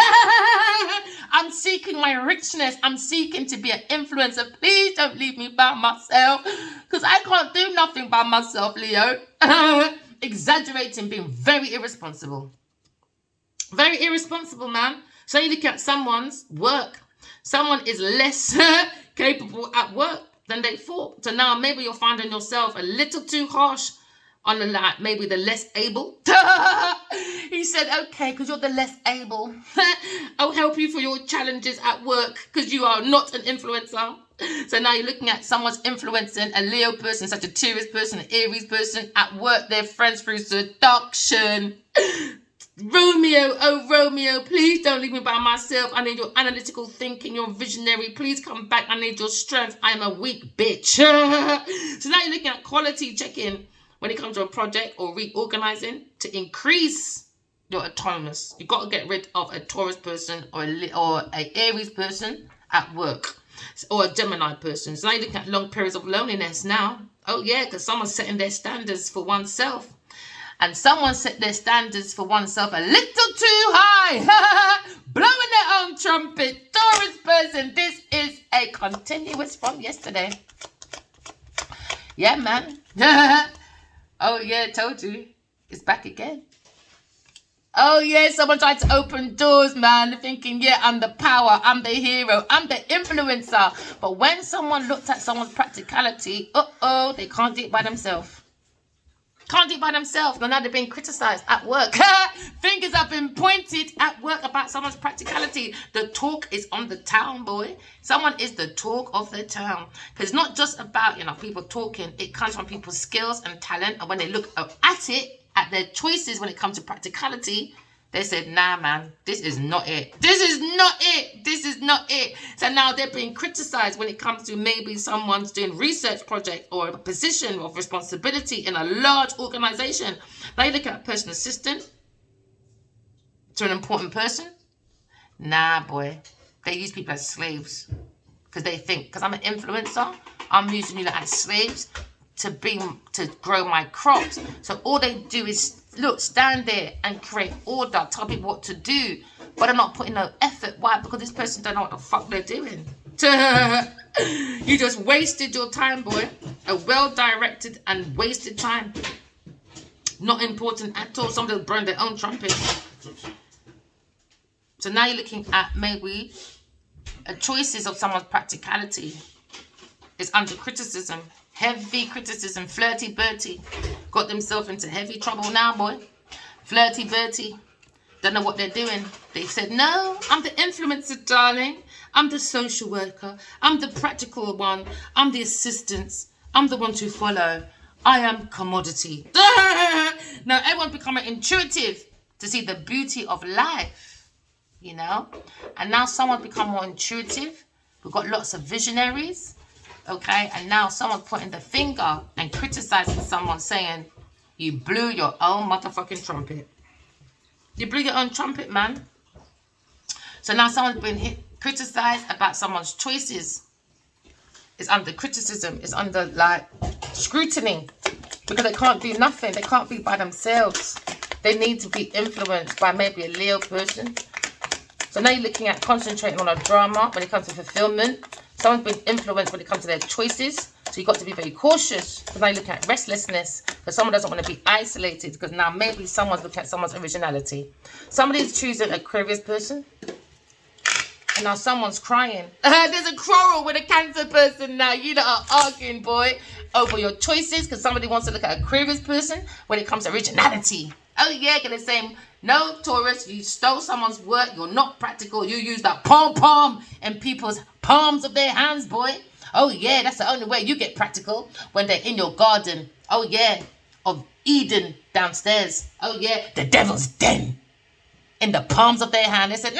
I'm seeking my richness. I'm seeking to be an influencer. Please don't leave me by myself. Because I can't do nothing by myself, Leo. Exaggerating, being very irresponsible. Very irresponsible, man. So you look at someone's work. Someone is less capable at work than they thought. So now maybe you're finding yourself a little too harsh on the like maybe the less able. He said, okay, because you're the less able. I'll help you for your challenges at work because you are not an influencer. So now you're looking at someone's influencing a Leo person, Sagittarius person, an Aries person at work. They're friends through seduction. Romeo, oh Romeo, please don't leave me by myself. I need your analytical thinking, your visionary. Please come back. I need your strength. I am a weak bitch. So now you're looking at quality check-in when it comes to a project or reorganizing to increase your autonomous. You've got to get rid of a Taurus person or a Aries person at work. Or a Gemini person. So now you're looking at long periods of loneliness now. Oh yeah, because someone's setting their standards for oneself. And someone set their standards for oneself a little too high. Blowing their own trumpet. Taurus person, this is a continuous from yesterday. Yeah, man. Oh yeah, told you. It's back again. Oh yeah, someone tried to open doors, man. They're thinking, yeah, I'm the power, I'm the hero, I'm the influencer. But when someone looked at someone's practicality, they can't do it by themselves. Can't do it by themselves. Now they're being criticized at work. Fingers have been pointed at work about someone's practicality. The talk is on the town, boy. Someone is the talk of the town. Because it's not just about, people talking. It comes from people's skills and talent. And when they look at it, at their choices when it comes to practicality, they said, nah, man, this is not it. This is not it. This is not it. So now they're being criticized when it comes to maybe someone's doing research project or a position of responsibility in a large organization. Now you look at a personal assistant to an important person. Nah, boy. They use people as slaves because they think, because I'm an influencer, I'm using you as slaves to grow my crops. So all they do is stand there and create order, tell people what to do, but they're not putting no effort. Why? Because this person don't know what the fuck they're doing. You just wasted your time, boy. A well-directed and wasted time. Not important at all. Somebody will burn their own trumpet. So now you're looking at maybe choices of someone's practicality is under criticism. Heavy criticism. Flirty Bertie got themselves into heavy trouble now, boy. Flirty Bertie don't know what they're doing. They said, no, I'm the influencer, darling. I'm the social worker. I'm the practical one. I'm the assistant. I'm the one to follow. I am commodity. Now everyone's becoming intuitive to see the beauty of life, And now someone's become more intuitive. We've got lots of visionaries. Okay, and now someone's pointing the finger and criticizing someone, saying, you blew your own motherfucking trumpet. You blew your own trumpet, man. So now someone's been criticized about someone's choices. It's under criticism. It's under, scrutiny. Because they can't do nothing. They can't be by themselves. They need to be influenced by maybe a Leo person. So now you're looking at concentrating on a drama when it comes to fulfillment. Someone's been influenced when it comes to their choices. So you've got to be very cautious. Because now you're looking at restlessness. Because someone doesn't want to be isolated. Because now maybe someone's looking at someone's originality. Somebody's choosing Aquarius person. And now someone's crying. There's a quarrel with a Cancer person now. You lot are arguing, boy, over your choices. Because somebody wants to look at Aquarius person when it comes to originality. Oh, yeah, because they're saying, no, Taurus, you stole someone's work. You're not practical. You use that pom-pom in people's palms of their hands, boy. Oh, yeah, that's the only way you get practical when they're in your garden. Oh, yeah, of Eden downstairs. Oh, yeah, the devil's den in the palms of their hand. They said,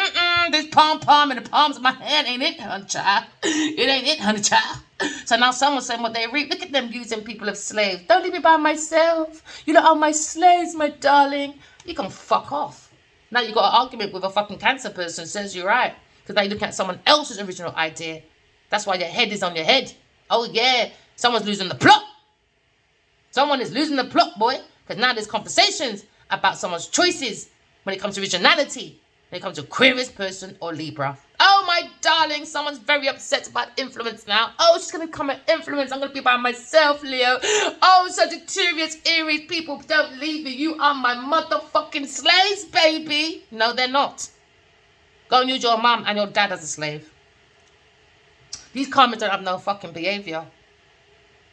this pom-pom in the palms of my hand ain't it, honey child. It ain't it, honey child. So now someone's saying what they read. Look at them using people as slaves. Don't leave me by myself. You know, my slaves, my darling. You can fuck off. Now you got an argument with a fucking Cancer person says you're right. Because now you're looking at someone else's original idea. That's why your head is on your head. Oh, yeah. Someone's losing the plot. Someone is losing the plot, boy. Because now there's conversations about someone's choices when it comes to originality. When it comes to Aquarius person or Libra. Oh, my darling. Someone's very upset about influence now. Oh, she's going to become an influence. I'm going to be by myself, Leo. Oh, Sagittarius, Aries, people, don't leave me. You are my motherfucking slaves, baby. No, they're not. Go and use your mum and your dad as a slave. These karmics don't have no fucking behavior.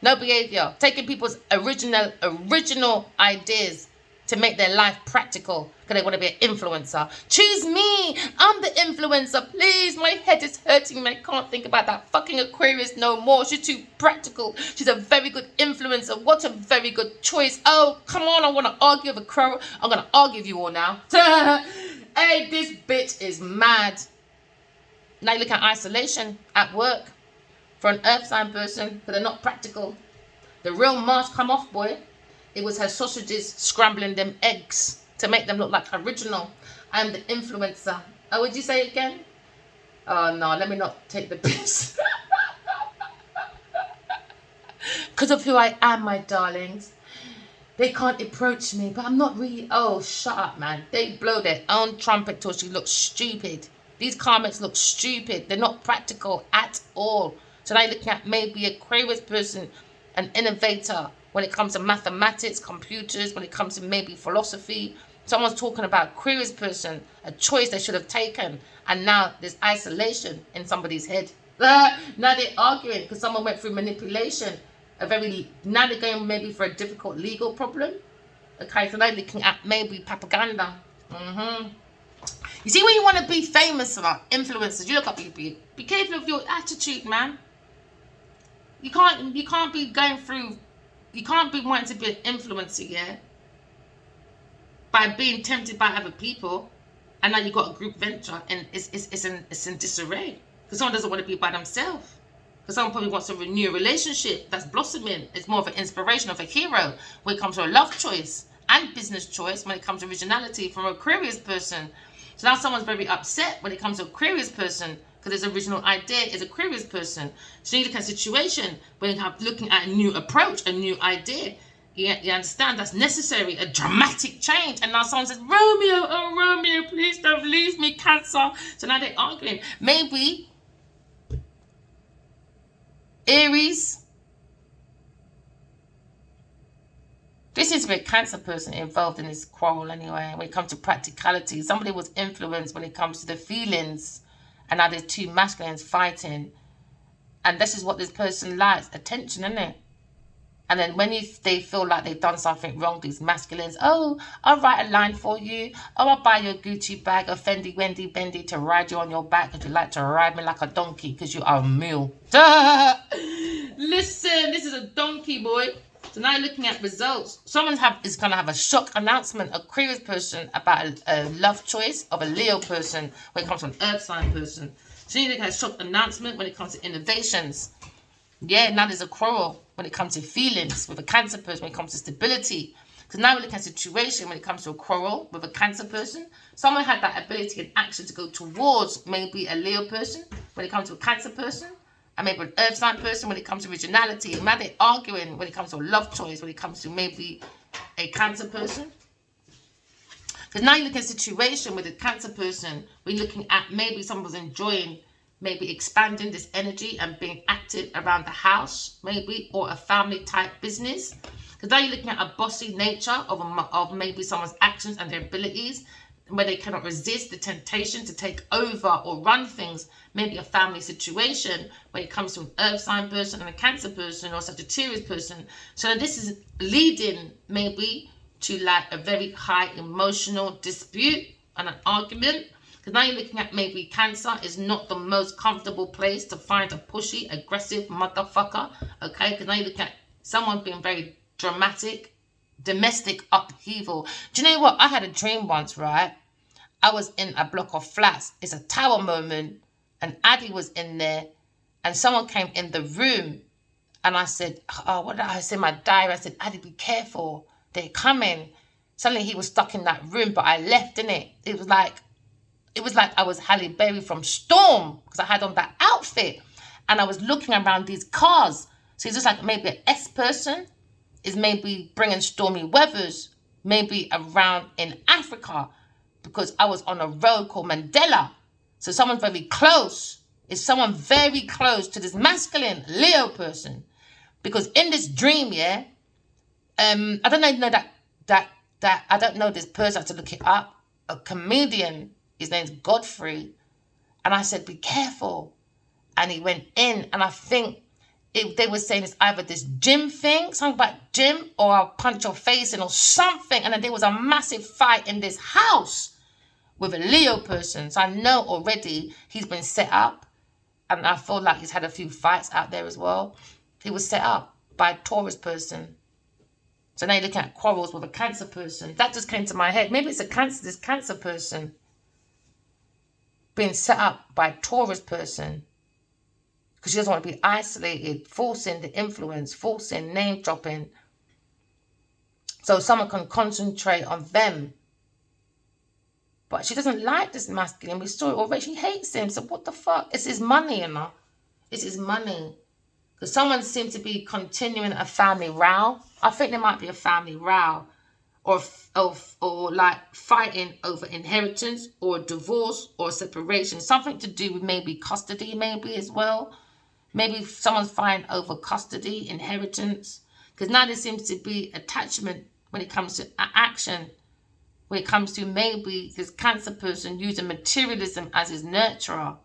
No behavior. Taking people's original ideas to make their life practical because they want to be an influencer. Choose me. I'm the influencer. Please, my head is hurting me. I can't think about that fucking Aquarius no more. She's too practical. She's a very good influencer. What a very good choice. Oh, come on. I want to argue with a crow. I'm going to argue with you all now. Hey, this bitch is mad. Now you look at isolation at work for an earth sign person, but they're not practical. The real mask come off, boy. It was her sausages scrambling them eggs to make them look like original. I'm the influencer. Oh, would you say it again? Oh no, let me not take the piss. Because of who I am, my darlings. They can't approach me, but I'm not really. Oh, shut up, man. They blow their own trumpet till she looks stupid. These karmics look stupid. They're not practical at all. So now you're looking at maybe a Aquarius person, an innovator when it comes to mathematics, computers, when it comes to maybe philosophy. Someone's talking about Aquarius person, a choice they should have taken. And now there's isolation in somebody's head. Now they're arguing because someone went through manipulation. Now they're going maybe for a difficult legal problem. Okay, so they're looking at maybe propaganda. You see, when you want to be famous about influencers, you look up people. Be careful of your attitude, man. You can't be going through. You can't be wanting to be an influencer, yeah, by being tempted by other people, and now you got a group venture, and it's in disarray because someone doesn't want to be by themselves. Because someone probably wants to renew a relationship that's blossoming. It's more of an inspiration of a hero when it comes to a love choice and business choice, when it comes to originality from an Aquarius person. So now someone's very upset when it comes to Aquarius person because his original idea is Aquarius person. So you look at a situation when you have looking at a new approach, a new idea. You understand that's necessary, a dramatic change. And now someone says, Romeo, oh Romeo, please don't leave me, Cancer. So now they're arguing. Maybe Aries. This is a Cancer person involved in this quarrel anyway. When it comes to practicality, somebody was influenced when it comes to the feelings, and now there's two masculines fighting, and this is what this person likes, attention, isn't it? And then when they feel like they've done something wrong, these masculines, oh, I'll write a line for you. Oh, I'll buy you a Gucci bag, a Fendi, Wendy, Bendy to ride you on your back because you like to ride me like a donkey because you are a mule. Listen, this is a donkey, boy. So now you're looking at results. Someone is going to have a shock announcement, a Aquarius person, about a love choice of a Leo person when it comes to an Earth sign person. So you look at a shock announcement when it comes to innovations. Yeah, now there's a quarrel when it comes to feelings with a Cancer person, when it comes to stability. Because now we're looking at a situation when it comes to a quarrel with a Cancer person. Someone had that ability and action to go towards maybe a Leo person when it comes to a Cancer person. And maybe an Earth sign person when it comes to originality. And now they're arguing when it comes to a love choice, when it comes to maybe a Cancer person. Because now you're looking at a situation with a Cancer person, we're looking at maybe someone was enjoying maybe expanding this energy and being active around the house, maybe, or a family type business. Because now you're looking at a bossy nature of maybe someone's actions and their abilities, where they cannot resist the temptation to take over or run things. Maybe a family situation when it comes to an Earth sign person and a Cancer person or Sagittarius person. So this is leading maybe to like a very high emotional dispute and an argument. Because now you're looking at maybe Cancer is not the most comfortable place to find a pushy, aggressive motherfucker. Okay, because now you're looking at someone being very dramatic, domestic upheaval. Do you know what? I had a dream once, right? I was in a block of flats. It's a tower moment, and Addy was in there, and someone came in the room, and I said, oh, what did I say in my diary? I said, Addy, be careful. They're coming. Suddenly he was stuck in that room, but I left, innit? It was like I was Halle Berry from Storm because I had on that outfit and I was looking around these cars. So it's just like maybe an S person is maybe bringing stormy weathers, maybe around in Africa, because I was on a road called Mandela. So someone very close is someone very close to this masculine Leo person. Because in this dream, yeah, I don't know that I don't know this person. I have to look it up. A comedian. His name's Godfrey. And I said, be careful. And he went in. And I think they were saying it's either this gym thing, something about gym, or I'll punch your face in or something. And then there was a massive fight in this house with a Leo person. So I know already he's been set up. And I feel like he's had a few fights out there as well. He was set up by a Taurus person. So now you're looking at quarrels with a Cancer person. That just came to my head. Maybe it's this Cancer person being set up by a Taurus person because she doesn't want to be isolated, forcing the influence, forcing name dropping, so someone can concentrate on them. But she doesn't like this masculine. We saw it already. She hates him. So what the fuck? It's his money, you know. It's his money. Because someone seems to be continuing a family row. I think there might be a family row. Or like fighting over inheritance or divorce or separation. Something to do with maybe custody, maybe as well. Maybe someone's fighting over custody, inheritance. Because now there seems to be attachment when it comes to action. When it comes to maybe this Cancer person using materialism as his nurturer.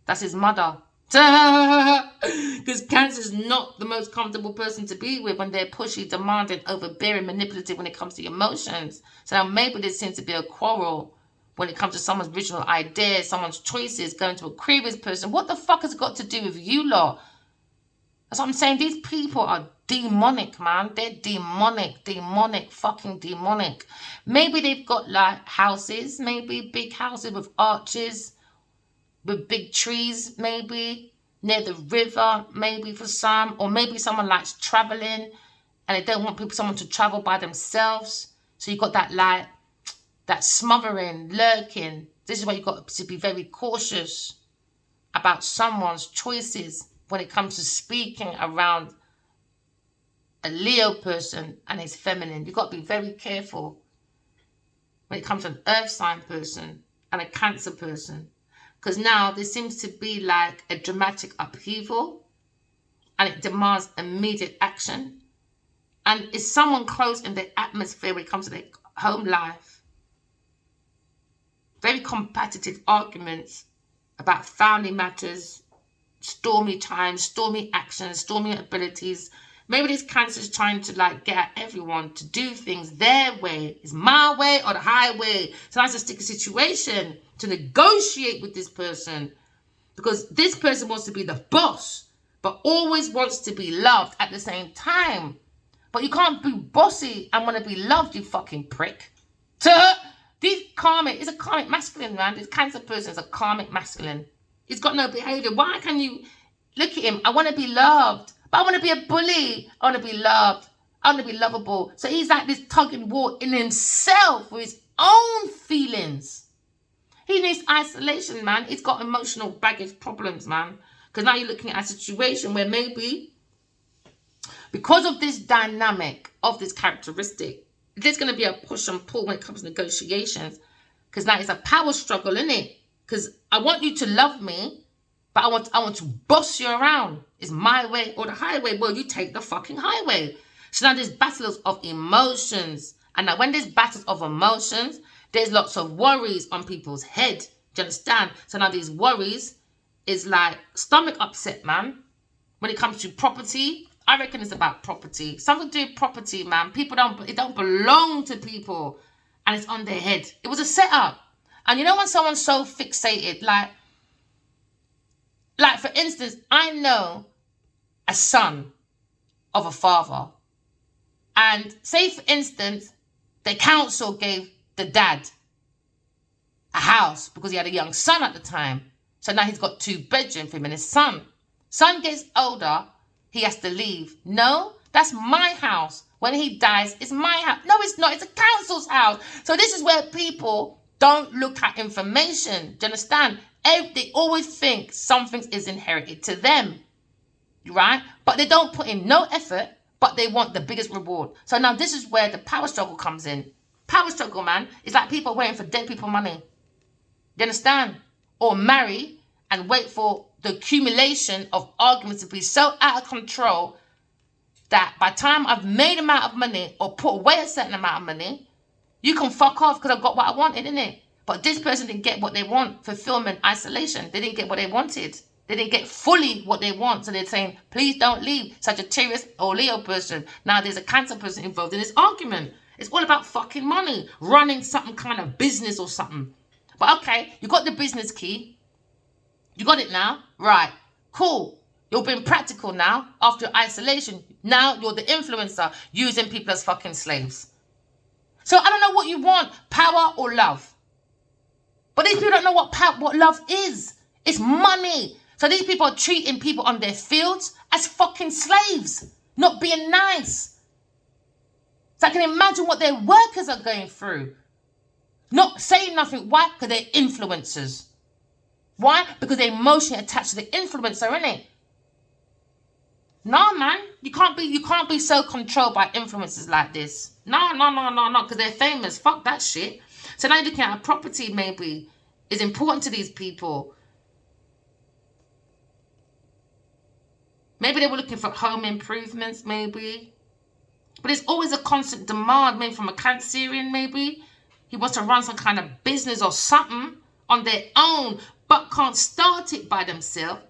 That's his mother. Because Cancer is not the most comfortable person to be with when they're pushy, demanding, overbearing, manipulative when it comes to emotions. So now maybe there seems to be a quarrel when it comes to someone's original ideas, someone's choices, going to a Aquarius person. What the fuck has it got to do with you lot? That's what I'm saying. These people are demonic, man. They're demonic, fucking demonic. Maybe they've got like houses, maybe big houses with arches, with big trees, maybe near the river, maybe for some, or maybe someone likes traveling and they don't want someone to travel by themselves. So you've got that like that smothering, lurking. This is why you've got to be very cautious about someone's choices when it comes to speaking around a Leo person and his feminine. You've got to be very careful when it comes to an earth sign person and a Cancer person. Because now there seems to be like a dramatic upheaval and it demands immediate action. And is someone close in the atmosphere when it comes to their home life? Very competitive arguments about family matters, stormy times, stormy actions, stormy abilities. Maybe this Cancer is trying to like get at everyone to do things their way. It's my way or the highway. So that's a sticky situation to negotiate with this person, because this person wants to be the boss, but always wants to be loved at the same time. But you can't be bossy and want to be loved, you fucking prick. These karmic, it's a karmic masculine, man. This Cancer person is a karmic masculine. He's got no behavior. Why can you look at him? I want to be loved, but I want to be a bully. I want to be loved. I want to be lovable. So he's like this tug and war in himself with his own feelings. He needs isolation, man. He's got emotional baggage problems, man. Because now you're looking at a situation where maybe because of this dynamic of this characteristic, there's going to be a push and pull when it comes to negotiations. Because now it's a power struggle, isn't it? Because I want you to love me, but I want to boss you around. It's my way or the highway. Well, you take the fucking highway. So now there's battles of emotions. And now when there's battles of emotions, there's lots of worries on people's head. Do you understand? So now these worries is like stomach upset, man. When it comes to property, I reckon it's about property. Something to do with property, man. It don't belong to people. And it's on their head. It was a setup. And you know when someone's so fixated, like for instance, I know a son of a father. And say for instance, the council gave the dad a house because he had a young son at the time. So now he's got 2 bedrooms for him and his son. Son gets older, he has to leave. No, that's my house. When he dies, it's my house. No, it's not. It's a council's house. So this is where people don't look at information. Do you understand? They always think something is inherited to them, right? But they don't put in no effort, but they want the biggest reward. So now this is where the power struggle comes in. Power struggle, man. It's like people waiting for dead people money. You understand? Or marry and wait for the accumulation of arguments to be so out of control that by the time I've made an amount of money or put away a certain amount of money, you can fuck off because I've got what I wanted, innit? But this person didn't get what they want. Fulfillment, isolation. They didn't get what they wanted. They didn't get fully what they want. So they're saying, please don't leave. Sagittarius or Leo person. Now there's a Cancer person involved in this argument. It's all about fucking money. Running some kind of business or something. But okay, you got the business key. You got it now? Right. Cool. You're being practical now after isolation. Now you're the influencer using people as fucking slaves. So I don't know what you want, power or love. But these people don't know what love is. It's money. So these people are treating people on their fields as fucking slaves, not being nice. So I can imagine what their workers are going through. Not saying nothing. Why? Because they're influencers. Why? Because they're emotionally attached to the influencer, innit? No, man. You can't be so controlled by influencers like this. No, because they're famous. Fuck that shit. So now you're looking at a property maybe is important to these people. Maybe they were looking for home improvements, maybe. But it's always a constant demand, maybe from a Cancerian, maybe. He wants to run some kind of business or something on their own, but can't start it by themselves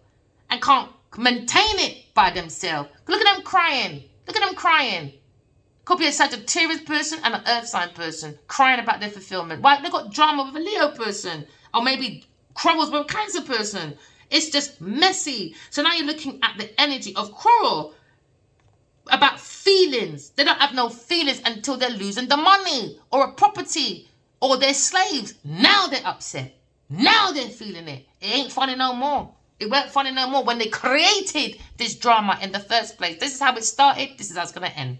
and can't maintain it by themselves. Look at them crying. Look at them crying. Could be a Sagittarius person and an Earth sign person crying about their fulfillment. Why? They've got drama with a Leo person. Or maybe quarrels with a Cancer person. It's just messy. So now you're looking at the energy of quarrel about feelings. They don't have no feelings until they're losing the money or a property or they're slaves. Now they're upset. Now they're feeling it. It ain't funny no more. It weren't funny no more when they created this drama in the first place. This is how it started. This is how it's going to end.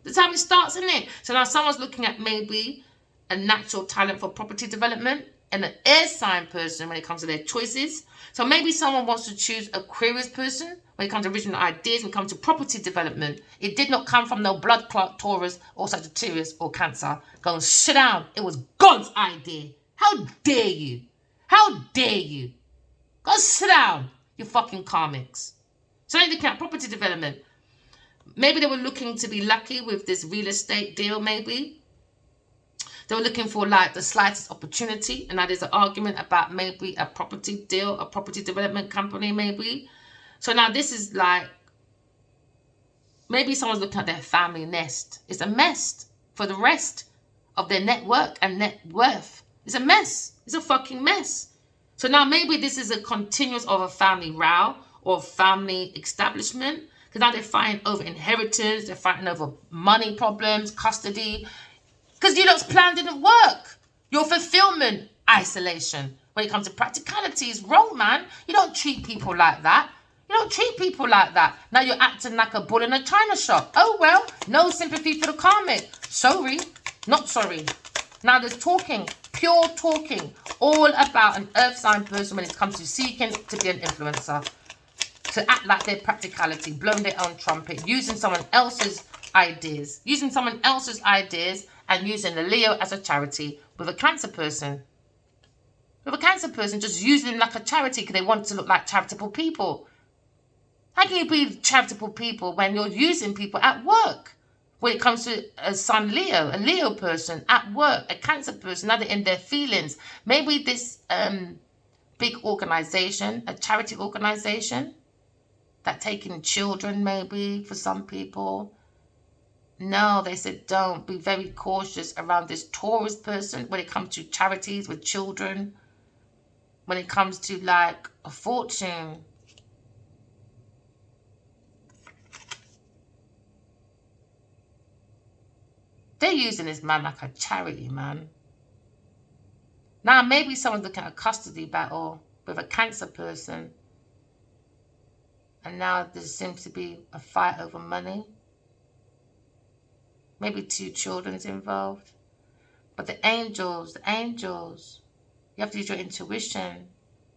This is how it starts, isn't it? So now someone's looking at maybe a natural talent for property development and an air sign person when it comes to their choices. So maybe someone wants to choose Aquarius person when it comes to original ideas, when it comes to property development. It did not come from no blood clot Taurus or Sagittarius or Cancer. Go and sit down. It was God's idea. How dare you? How dare you? Go sit down, you fucking karmics. So they're looking at property development. Maybe they were looking to be lucky with this real estate deal, maybe. They were looking for like the slightest opportunity. And now there's an argument about maybe a property deal, a property development company, maybe. So now this is like, maybe someone's looking at their family nest. It's a mess for the rest of their network and net worth. It's a mess. It's a fucking mess. So now maybe this is a continuous of a family row or family establishment. Because now they're fighting over inheritance. They're fighting over money problems, custody. Because you lot's plan didn't work. Your fulfillment, isolation. When it comes to practicalities, wrong, man. You don't treat people like that. You don't treat people like that. Now you're acting like a bull in a china shop. Oh, well, no sympathy for the karmic. Sorry, not sorry. Now there's talking, pure talking, all about an earth sign person when it comes to seeking to be an influencer. To act like their practicality, blowing their own trumpet, using someone else's ideas. Using someone else's ideas and using the Leo as a charity with a Cancer person. With a Cancer person, just using them like a charity because they want to look like charitable people. How can you be charitable people when you're using people at work? When it comes to a Sun Leo, a Leo person at work, a Cancer person, now they're in their feelings. Maybe this big organization, a charity organization, that taking children maybe for some people. No, they said don't. Be very cautious around this Taurus person when it comes to charities with children. When it comes to like a fortune. They're using this man like a charity, man. Now maybe someone's looking at a custody battle with a Cancer person. And now there seems to be a fight over money. Maybe 2 children's involved. But the angels, you have to use your intuition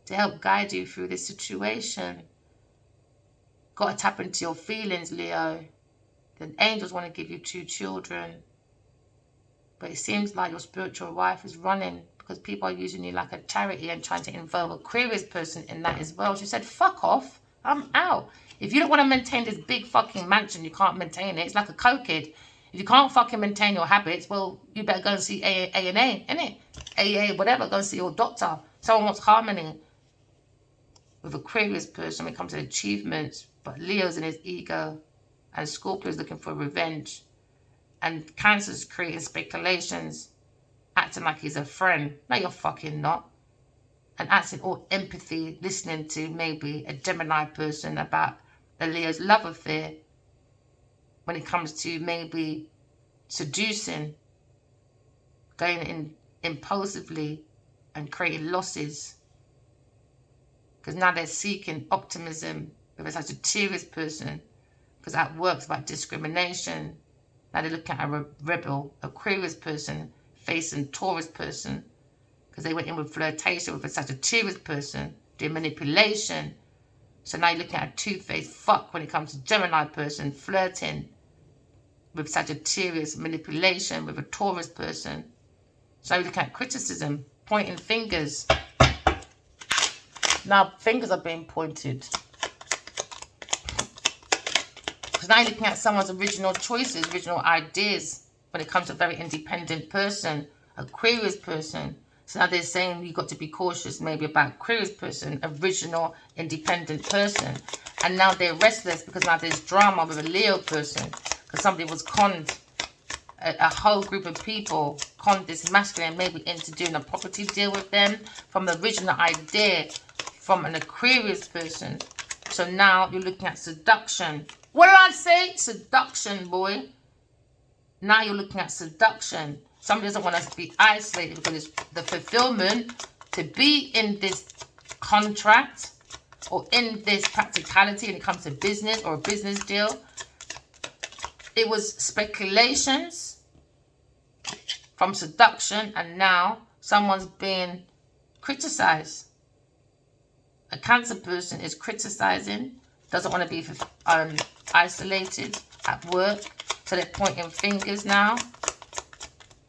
to help guide you through this situation. Got to tap into your feelings, Leo. The angels want to give you 2 children. But it seems like your spiritual wife is running because people are using you like a charity and trying to involve a Aquarius person in that as well. She said, fuck off. I'm out. If you don't want to maintain this big fucking mansion, you can't maintain it. It's like a cokehead. If you can't fucking maintain your habits, well, you better go and see A&A, innit? AA, whatever, go and see your doctor. Someone wants harmony with Aquarius person when it comes to achievements, but Leo's in his ego, and Scorpio's looking for revenge, and Cancer's creating speculations, acting like he's a friend. No, you're fucking not. And acting all empathy, listening to maybe a Gemini person about a Leo's love affair when it comes to maybe seducing, going in impulsively and creating losses. Because now they're seeking optimism with a Sagittarius person, because that works about discrimination. Now they're looking at a rebel, Aquarius person, facing Taurus person, because they went in with flirtation with a Sagittarius person, doing manipulation. So now you're looking at a two-faced fuck when it comes to Gemini person, flirting with Sagittarius, manipulation with a Taurus person. So you're looking at criticism, pointing fingers. Now fingers are being pointed. Because now you're looking at someone's original choices, original ideas when it comes to a very independent person, Aquarius person. So now they're saying you've got to be cautious maybe about Aquarius person, original independent person. And now they're restless because now there's drama with a Leo person. Because somebody was conned, a whole group of people conned this masculine maybe into doing a property deal with them from the original idea from an Aquarius person. So now you're looking at seduction. What did I say? Seduction, boy. Now you're looking at seduction. Somebody doesn't want us to be isolated because it's the fulfillment to be in this contract or in this practicality when it comes to business or a business deal. It was speculations from seduction, and now someone's being criticized. A Cancer person is criticizing, doesn't want to be isolated at work, so they're pointing fingers now.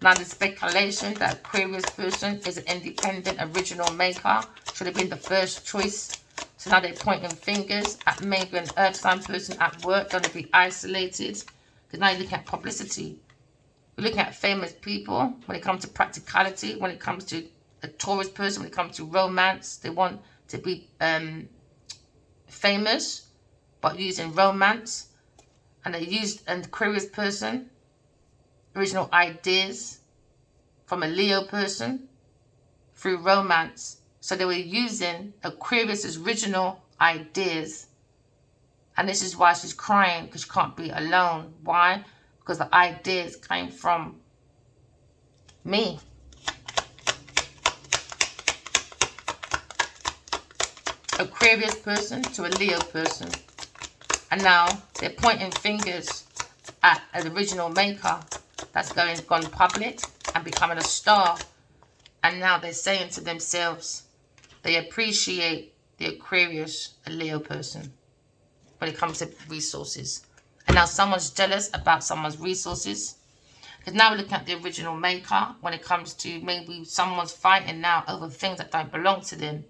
Now there's speculation that Aquarius person is an independent, original maker, should have been the first choice. So now they're pointing fingers at maybe an Earth sign person at work, don't want to be isolated. Because now you're looking at publicity. You're looking at famous people when it comes to practicality, when it comes to a Taurus person, when it comes to romance. They want to be famous, but using romance. And they used an Aquarius person, original ideas from a Leo person through romance. So they were using Aquarius's original ideas. And this is why she's crying, because she can't be alone. Why? Because the ideas came from me. Aquarius person to a Leo person. And now they're pointing fingers at an original maker that's gone public and becoming a star. And now they're saying to themselves, they appreciate the Aquarius, a Leo person, when it comes to resources. And now someone's jealous about someone's resources. Because now we're looking at the original maker when it comes to maybe someone's fighting now over things that don't belong to them.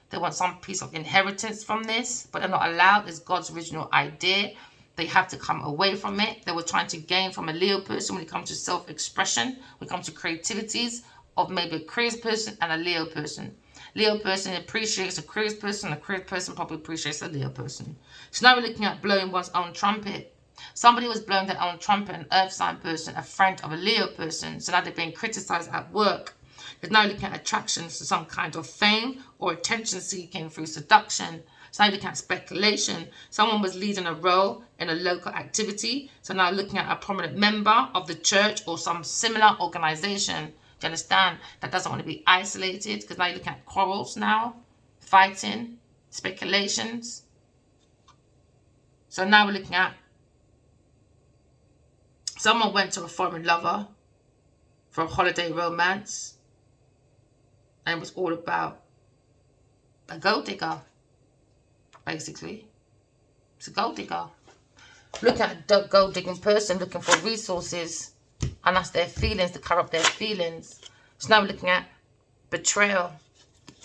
They want some piece of inheritance from this, but they're not allowed. It's God's original idea. They have to come away from it. They were trying to gain from a Leo person when it comes to self-expression, when it comes to creativities of maybe a Aquarius person and a Leo person. Leo person appreciates a Aquarius person. A Aquarius person probably appreciates a Leo person. So now we're looking at blowing one's own trumpet. Somebody was blowing their own trumpet, an Earth sign person, a friend of a Leo person. So now they're being criticized at work. There's now looking at attractions to some kind of fame or attention seeking through seduction. So now looking at speculation. Someone was leading a role in a local activity. So now looking at a prominent member of the church or some similar organization. Do you understand? That doesn't want to be isolated, because now you're looking at quarrels now, fighting, speculations. So now we're looking at someone went to a foreign lover for a holiday romance. And it was all about a gold digger, basically. It's a gold digger. Look at a gold digging person looking for resources, and that's their feelings, to cover up their feelings. So now we're looking at betrayal.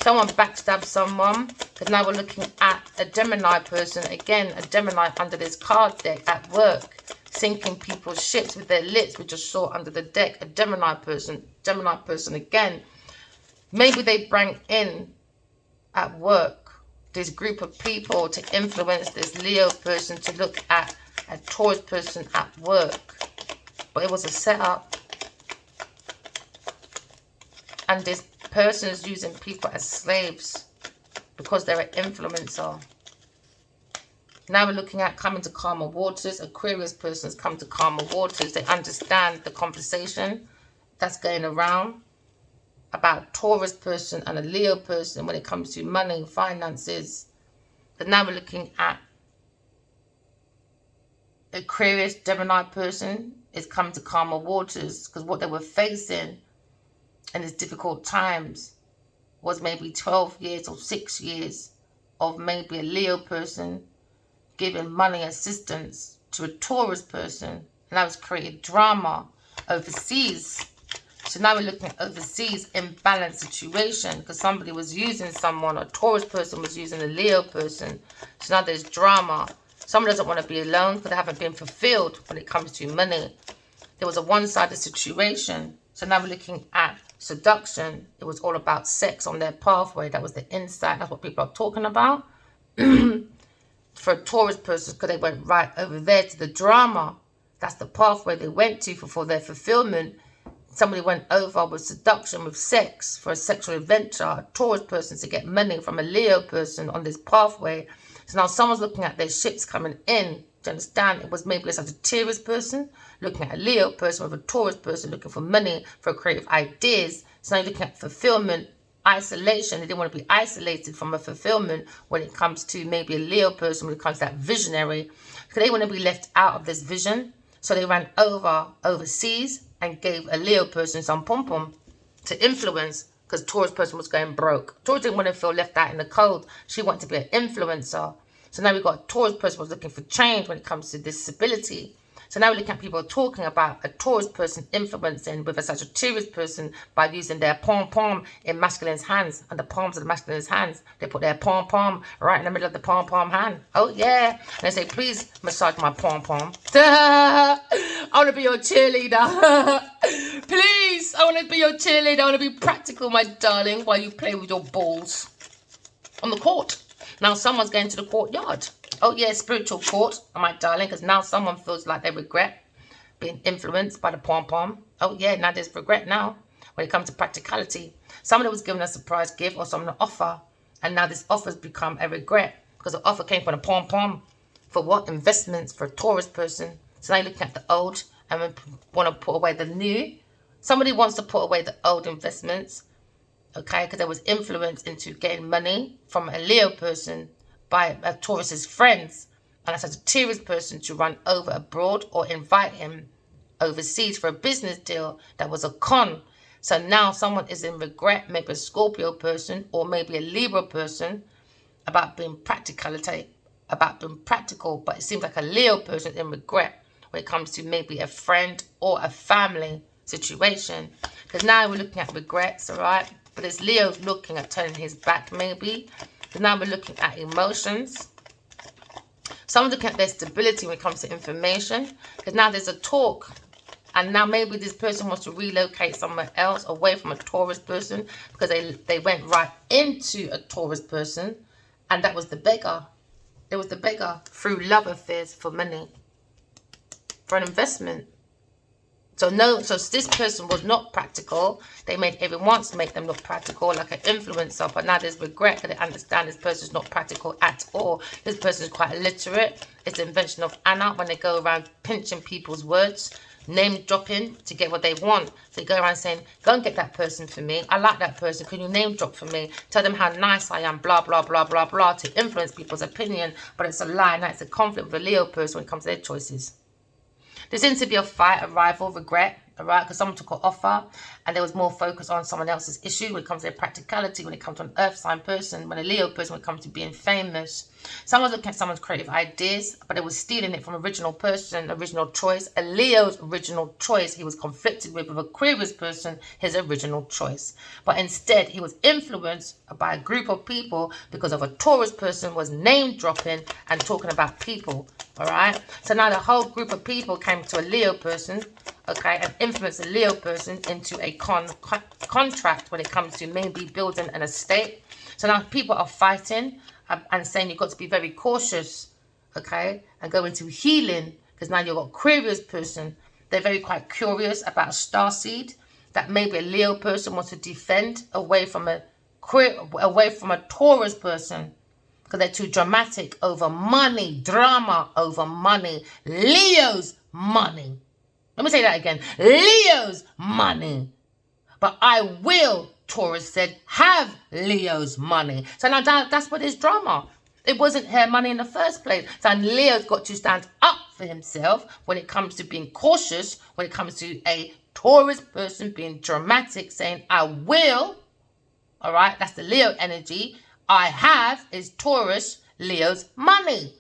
Someone backstabbed someone, because now we're looking at a Gemini person. Again, a Gemini under this card deck at work, sinking people's ships with their lips, we just saw under the deck. A Gemini person again. Maybe they bring in at work this group of people to influence this Leo person to look at a Taurus person at work. But it was a setup. And this person is using people as slaves because they're an influencer. Now we're looking at coming to calmer waters. Aquarius persons come to calmer waters. They understand the conversation that's going around about Taurus person and a Leo person when it comes to money, finances. But now we're looking at Aquarius, Gemini person is coming to calmer waters, because what they were facing in his difficult times was maybe 12 years or 6 years of maybe a Leo person giving money assistance to a Taurus person, and that was creating drama overseas. So now we're looking at overseas imbalanced situation because somebody was using someone, a Taurus person was using a Leo person. So now there's drama. Someone doesn't want to be alone because they haven't been fulfilled when it comes to money. There was a one-sided situation. So now we're looking at seduction. It was all about sex on their pathway. That was the insight. That's what people are talking about. For a Taurus person, because they went right over there to the drama. That's the pathway they went to for their fulfillment. Somebody went over with seduction, with sex, for a sexual adventure, a Taurus person to get money from a Leo person on this pathway. So now someone's looking at their ships coming in. Do you understand? It was maybe a Sagittarius person looking at a Leo person with a Taurus person looking for money, for creative ideas. So now you're looking at fulfillment, isolation. They didn't want to be isolated from a fulfillment when it comes to maybe a Leo person, when it comes to that visionary. Because they want to be left out of this vision. So they ran overseas and gave a Leo person some pom-pom to influence, because Taurus person was going broke. Taurus didn't want to feel left out in the cold. She wanted to be an influencer. So now we've got a Taurus person was looking for change when it comes to disability. So now we're looking at people talking about a Taurus person influencing with a Sagittarius person by using their pom-pom in masculine's hands, and the palms of the masculine's hands. They put their pom-pom right in the middle of the pom-pom hand. Oh, yeah. And they say, please massage my pom-pom. I want to be your cheerleader. Please, I want to be your cheerleader. I want to be practical, my darling, while you play with your balls on the court. Now someone's going to the courtyard. Oh, yeah, spiritual court, my darling, because now someone feels like they regret being influenced by the pom-pom. Oh, yeah, now there's regret now when it comes to practicality. Somebody was given a surprise gift or someone an offer, and now this offer's become a regret because the offer came from the pom-pom. For what? Investments for a Taurus person. So now you're looking at the old and want to put away the new. Somebody wants to put away the old investments, okay, because there was influence into getting money from a Leo person by a Taurus's friends, and a Sagittarius person to run over abroad or invite him overseas for a business deal that was a con. So now someone is in regret, maybe a Scorpio person or maybe a Libra person, about being practical, but it seems like a Leo person in regret when it comes to maybe a friend or a family situation. Because now we're looking at regrets, all right? But it's Leo's looking at turning his back maybe. So now we're looking at emotions. Someone's looking at their stability when it comes to information. Because now there's a talk. And now maybe this person wants to relocate somewhere else away from a Taurus person. Because they went right into a Taurus person. And that was the beggar. It was the beggar through love affairs for money. For an investment. So this person was not practical. They made everyone to make them look practical, like an influencer. But now there's regret because they understand this person's not practical at all. This person is quite illiterate. It's the invention of Anna when they go around pinching people's words, name dropping to get what they want. So they go around saying, go and get that person for me. I like that person. Can you name drop for me? Tell them how nice I am, blah, blah, blah, blah, blah, to influence people's opinion. But it's a lie. Now it's a conflict with a Leo person when it comes to their choices. There seems to be a fight, a rival, regret, all right? Because someone took an offer and there was more focus on someone else's issue when it comes to their practicality, when it comes to an earth sign person, when a Leo person, when it comes to being famous. Someone's looking at someone's creative ideas, but they were stealing it from original person, original choice. A Leo's original choice he was conflicted with Aquarius person, his original choice. But instead, he was influenced by a group of people because of a Taurus person was name dropping and talking about people, all right? So now the whole group of people came to a Leo person, okay, and influenced a Leo person into a contract when it comes to maybe building an estate. So now people are fighting and saying you've got to be very cautious, okay, and go into healing, because now you've got Aquarius person. They're very quite curious about a starseed that maybe a Leo person wants to defend away from a Taurus person, because they're too dramatic over money, drama over money, Leo's money. Let me say that again. Leo's money. But I will, Taurus said, have Leo's money. So now that's what is drama. It wasn't her money in the first place. So Leo's got to stand up for himself when it comes to being cautious, when it comes to a Taurus person being dramatic, saying, I will. All right, that's the Leo energy. I have is Taurus, Leo's money.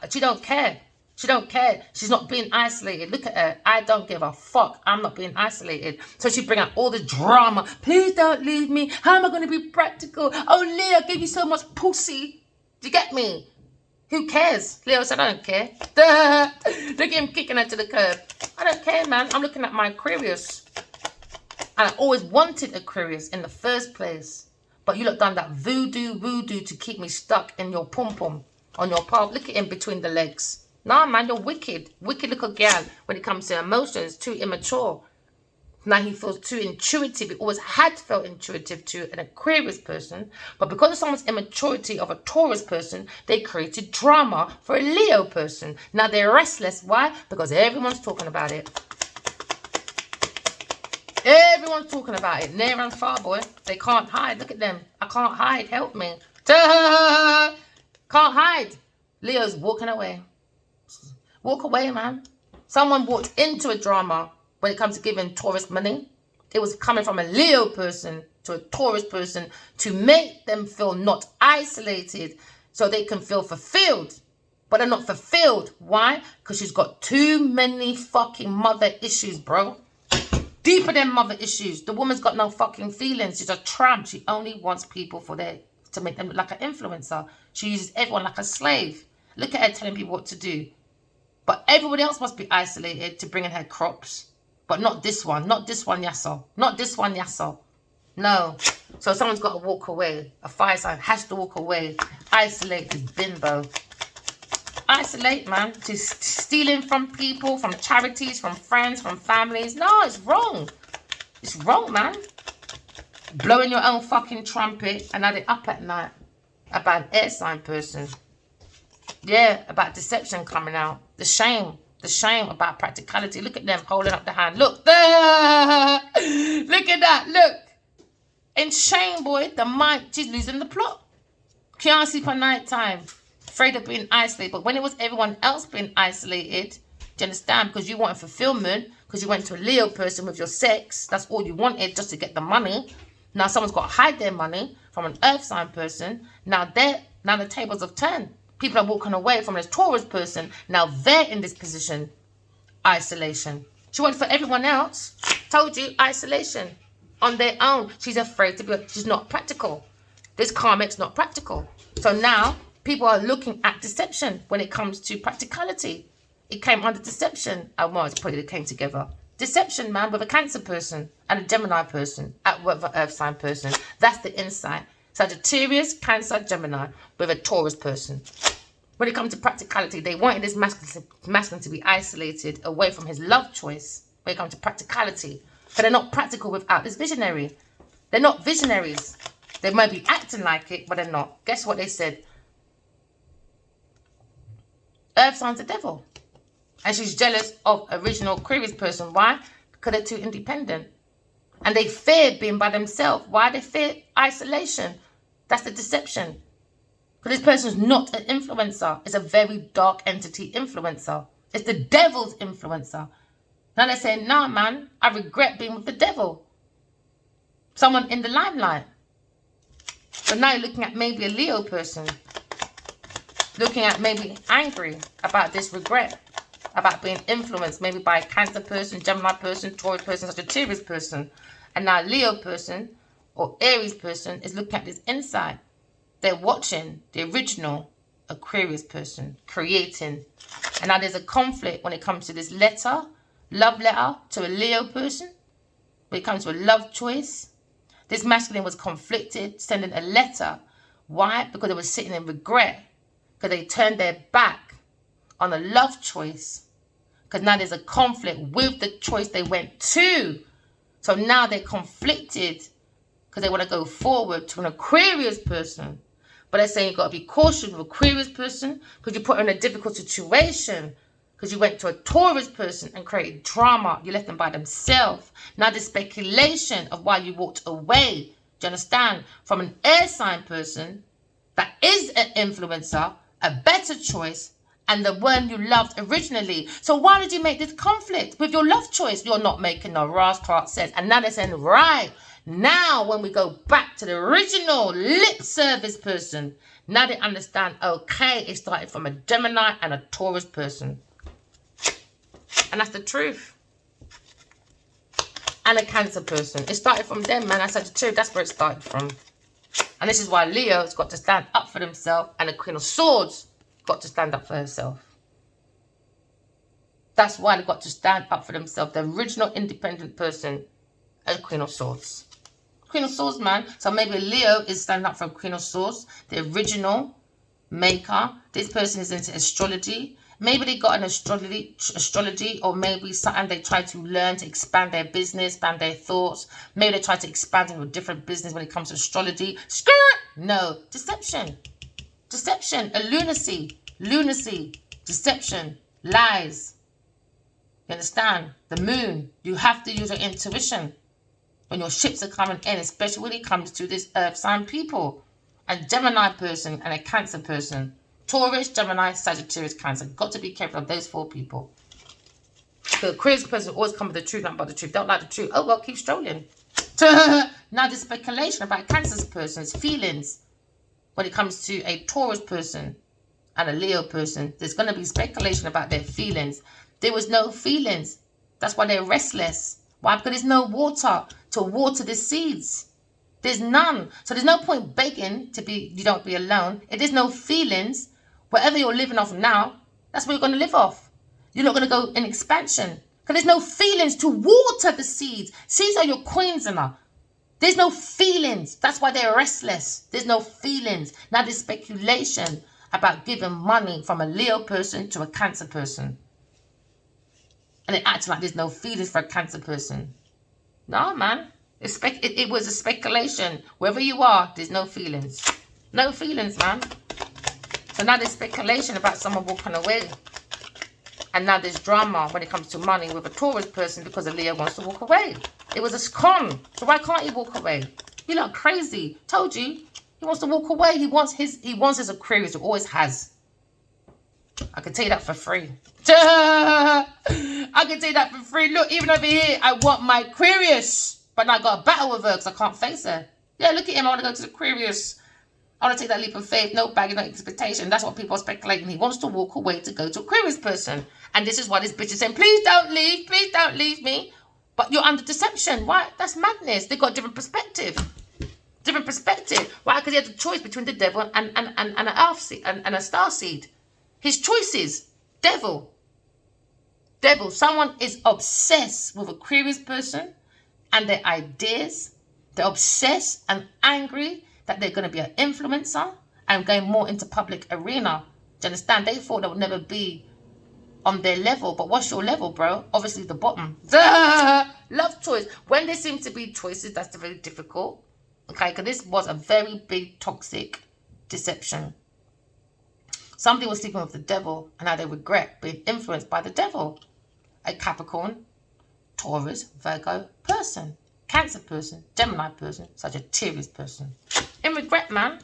She don't care. She don't care. She's not being isolated. Look at her. I don't give a fuck. I'm not being isolated. So she bring out all the drama. Please don't leave me. How am I going to be practical? Oh, Leo, I gave you so much pussy. Do you get me? Who cares? Leo said, I don't care. Look at him kicking her to the curb. I don't care, man. I'm looking at my Aquarius. And I always wanted Aquarius in the first place. But you look done that voodoo to keep me stuck in your pom-pom on your palm. Look at him between the legs. Nah, man, you're wicked. Wicked little gal when it comes to emotions. Too immature. Now he feels too intuitive. He always had felt intuitive to an Aquarius person. But because of someone's immaturity of a Taurus person, they created drama for a Leo person. Now they're restless. Why? Because everyone's talking about it. Everyone's talking about it. Near and far, boy. They can't hide. Look at them. I can't hide. Help me. Can't hide. Leo's walking away. Walk away, man. Someone walked into a drama when it comes to giving Taurus money. It was coming from a Leo person to a Taurus person to make them feel not isolated so they can feel fulfilled. But they're not fulfilled. Why? Because she's got too many fucking mother issues, bro. Deeper than mother issues. The woman's got no fucking feelings. She's a tramp. She only wants people to make them look like an influencer. She uses everyone like a slave. Look at her telling people what to do. But everybody else must be isolated to bring in her crops. But not this one. Not this one, yasso. Not this one, yasso. No. So someone's got to walk away. A fire sign has to walk away. Isolate this bimbo. Isolate, man. To stealing from people, from charities, from friends, from families. No, it's wrong. It's wrong, man. Blowing your own fucking trumpet and now they're up at night about an air sign person. Yeah, about deception coming out. The shame about practicality. Look at them holding up the hand. Look. Look at that. Look. In shame, boy, the mind, she's losing the plot. Can't sleep at night time. Afraid of being isolated. But when it was everyone else being isolated, do you understand? Because you wanted fulfillment, because you went to a Leo person with your sex. That's all you wanted, just to get the money. Now someone's got to hide their money from an earth sign person. Now the tables have turned. People are walking away from this Taurus person. Now they're in this position. Isolation. She went for everyone else. Told you, isolation. On their own. She's afraid to be. She's not practical. This karmic's not practical. So now people are looking at deception when it comes to practicality. It came under deception. Well, it's probably they came together. Deception, man, with a Cancer person and a Gemini person at work for Earth sign person. That's the insight. Sagittarius, Cancer, Gemini with a Taurus person. When it comes to practicality, they wanted this masculine to be isolated away from his love choice when it comes to practicality. But they're not practical without this visionary. They're not visionaries. They might be acting like it, but they're not. Guess what they said? Earth sign's the devil. And she's jealous of original Aquarius person. Why? Because they're too independent. And they fear being by themselves. Why? They fear isolation. That's the deception. Because this person's not an influencer. It's a very dark entity influencer. It's the devil's influencer. Now they're saying, nah, man, I regret being with the devil. Someone in the limelight. So now you're looking at maybe a Leo person. Looking at maybe angry about this regret. About being influenced maybe by a Cancer person, Gemini person, Taurus person, Sagittarius person. And now Leo person or Aries person is looking at this insight. They're watching the original Aquarius person creating. And now there's a conflict when it comes to this love letter to a Leo person. When it comes to a love choice. This masculine was conflicted, sending a letter. Why? Because they were sitting in regret. Because they turned their back on a love choice. Because now there's a conflict with the choice they went to. So now they're conflicted because they want to go forward to an Aquarius person. But they're saying you've got to be cautious with Aquarius person because you put her in a difficult situation. Because you went to a Taurus person and created drama. You left them by themselves. Now there's speculation of why you walked away. Do you understand? From an air sign person that is an influencer, a better choice, and the one you loved originally. So why did you make this conflict? With your love choice, you're not making no Ross Clark sense. And now they're saying, right, now when we go back to the original lip service person, now they understand, okay, it started from a Gemini and a Taurus person. And that's the truth. And a Cancer person. It started from them, man. I said the truth. That's where it started from. And this is why Leo's got to stand up for themselves, and the Queen of Swords got to stand up for herself. That's why they got to stand up for themselves. The original independent person, a Queen of Swords. Queen of Swords, man. So maybe Leo is standing up for Queen of Swords, the original maker. This person is into astrology. Maybe they got an astrology, or maybe something they try to learn to expand their business, expand their thoughts. Maybe they try to expand into a different business when it comes to astrology. Skirt! No, deception. Deception, a lunacy, deception, lies. You understand? The moon, you have to use your intuition when your ships are coming in, especially when it comes to this earth sign people. A Gemini person and a Cancer person. Taurus, Gemini, Sagittarius, Cancer. Got to be careful of those 4 people. The Aquarius person always come with the truth, not about the truth. Don't like the truth. Oh, well, keep strolling. Now, there's speculation about Cancer's person's feelings. When it comes to a Taurus person and a Leo person, there's going to be speculation about their feelings. There was no feelings. That's why they're restless. Why? Because there's no water to water the seeds. There's none. So there's no point begging to be, you don't be alone. If there's no feelings, whatever you're living off now, that's what you're going to live off. You're not going to go in expansion. Because there's no feelings to water the seeds. Seeds are your queens and her. There's no feelings. That's why they're restless. There's no feelings. Now there's speculation about giving money from a Leo person to a Cancer person. And it acts like there's no feelings for a Cancer person. No, man. It was a speculation. Wherever you are, there's no feelings. No feelings, man. So now there's speculation about someone walking away. And now there's drama when it comes to money with a Taurus person because a Leo wants to walk away. It was a con. So why can't he walk away? You look crazy. Told you. He wants to walk away. He wants his Aquarius. He always has. I can tell you that for free. I can tell you that for free. Look, even over here, I want my Aquarius. But now I got a battle with her because I can't face her. Yeah, look at him. I want to go to the Aquarius. I want to take that leap of faith. No bagging, no expectation. That's what people are speculating. He wants to walk away to go to Aquarius person. And this is why this bitch is saying, please don't leave. Please don't leave me. But you're under deception. Why? That's madness. They got a different perspective. Different perspective. Why? Because he had the choice between the devil and an earth seed and a star seed. His choices. Devil. Devil. Someone is obsessed with Aquarius person and their ideas. They're obsessed and angry that they're going to be an influencer and going more into public arena. Do you understand? They thought they would never be on their level. But what's your level, bro? Obviously the bottom. Love choice. When there seem to be choices, that's very difficult. Okay, because this was a very big toxic deception. Somebody was sleeping with the devil and now they regret being influenced by the devil. A Capricorn, Taurus, Virgo person, Cancer person, Gemini person, Sagittarius person. In regret, man.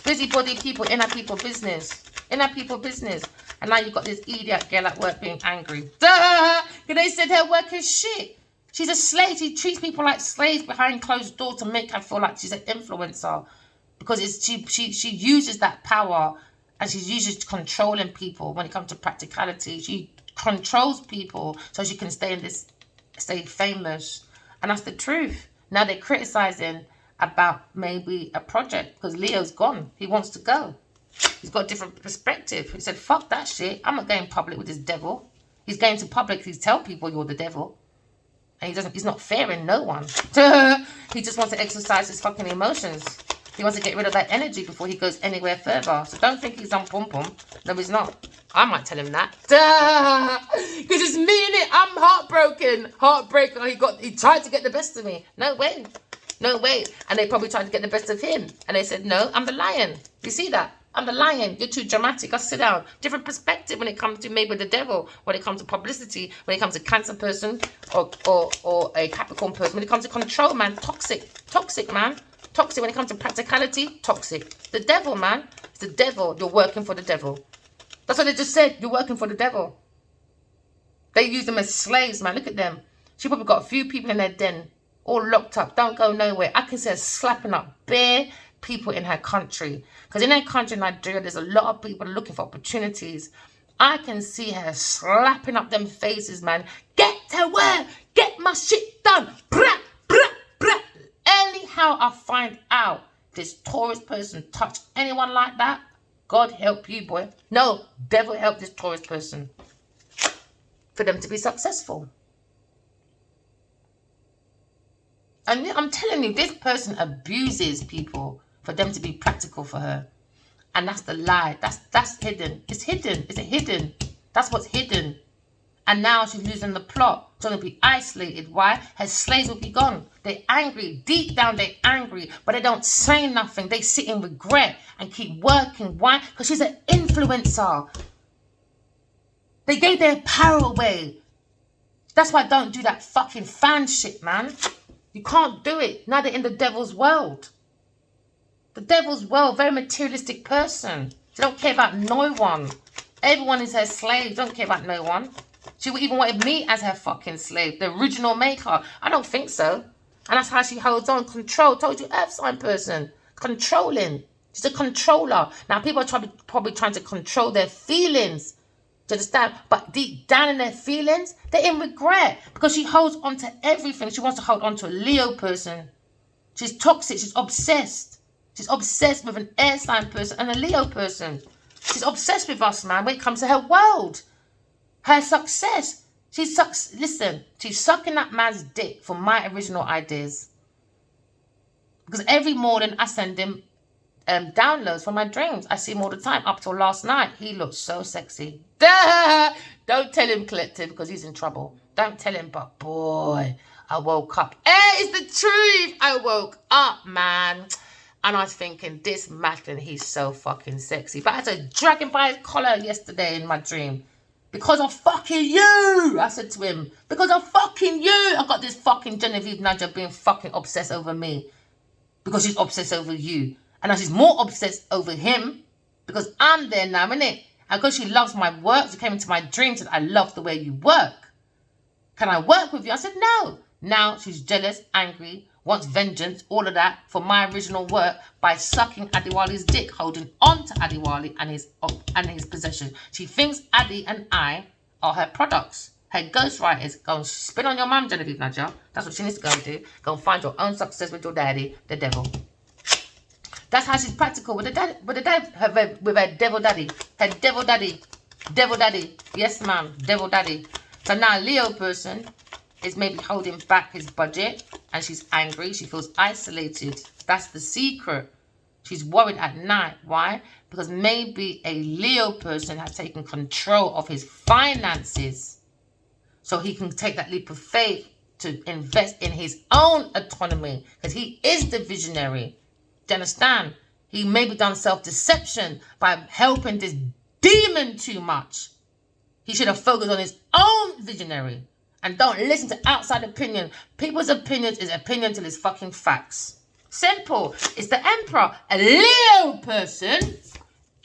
Busybody people, inner people business. Inner people business. And now you've got this idiot girl at work being angry. Duh! Because they said her work is shit. She's a slave. She treats people like slaves behind closed doors to make her feel like she's an influencer. Because she uses that power and she uses controlling people when it comes to practicality. She controls people so she can stay famous. And that's the truth. Now they're criticizing about maybe a project because Leo's gone. He wants to go. He's got a different perspective. He said, fuck that shit. I'm not going public with this devil. He's going to public. He's tell people you're the devil. And he's not fearing no one. He just wants to exercise his fucking emotions. He wants to get rid of that energy before he goes anywhere further. So don't think he's on pom-pom. No, he's not. I might tell him that. Because it's me in it. I'm heartbroken. Heartbreaker. He tried to get the best of me. No way. No way. And they probably tried to get the best of him. And they said, no, I'm the lion. You see that? I'm the lion. You're too dramatic. I'll sit down. Different perspective when it comes to maybe the devil. When it comes to publicity. When it comes to Cancer person or a Capricorn person. When it comes to control, man. Toxic. Toxic, man. Toxic when it comes to practicality. Toxic. The devil, man. It's the devil. You're working for the devil. That's what they just said. You're working for the devil. They use them as slaves, man. Look at them. She probably got a few people in their den, all locked up, don't go nowhere. I can see her slapping up bare people in her country. Because in her country, Nigeria, there's a lot of people looking for opportunities. I can see her slapping up them faces, man. Get to work. Get my shit done. Blah, blah, blah. Anyhow I find out this Taurus person touch anyone like that, God help you, boy. No, devil help this Taurus person for them to be successful. And I'm telling you, this person abuses people for them to be practical for her. And that's the lie. That's hidden. It's hidden. It's hidden. That's what's hidden. And now she's losing the plot. She's going to be isolated. Why? Her slaves will be gone. They're angry. Deep down, they're angry. But they don't say nothing. They sit in regret and keep working. Why? Because she's an influencer. They gave their power away. That's why I don't do that fucking fan shit, man. You can't do it. Now they're in the devil's world. The devil's world, very materialistic person. She don't care about no one. Everyone is her slave. Don't care about no one. She even wanted me as her fucking slave. The original maker. I don't think so. And that's how she holds on. Control. Told you, earth sign person. Controlling. She's a controller. Now people are probably trying to control their feelings. Do you understand? But deep down in their feelings, they're in regret. Because she holds on to everything. She wants to hold on to a Leo person. She's toxic. She's obsessed. She's obsessed with an air sign person and a Leo person. She's obsessed with us, man, when it comes to her world. Her success. Listen, she's sucking that man's dick for my original ideas. Because every morning I send him downloads from my dreams. I see him all the time. Up till last night, he looked so sexy. Don't tell him, collective, because he's in trouble. Don't tell him, but boy, I woke up. It's the truth. I woke up, man. And I was thinking, this Macklin, he's so fucking sexy. But I had to drag him by his collar yesterday in my dream. Because of fucking you, I said to him. Because of fucking you. I got this fucking Genevieve Nadja being fucking obsessed over me. Because she's obsessed over you. And now she's more obsessed over him. Because I'm there now, innit? And because she loves my work, she came into my dreams and I love the way you work. Can I work with you? I said, no. Now she's jealous, angry, wants vengeance, all of that, for my original work by sucking Adiwali's dick, holding on to Adiwali and his possession. She thinks Adi and I are her products, her ghostwriters. Go and spin on your mum, Genevieve Nadja. That's what she needs to go and do. Go and find your own success with your daddy, the devil. That's how she's practical with her devil daddy. Her devil daddy. Devil daddy. Yes, ma'am. Devil daddy. So now Leo person is maybe holding back his budget and she's angry. She feels isolated. That's the secret. She's worried at night. Why? Because maybe a Leo person has taken control of his finances so he can take that leap of faith to invest in his own autonomy because he is the visionary. Do you understand? He maybe done self-deception by helping this demon too much. He should have focused on his own visionary. And don't listen to outside opinion. People's opinions is opinion till it's fucking facts. Simple. It's the emperor. A Leo person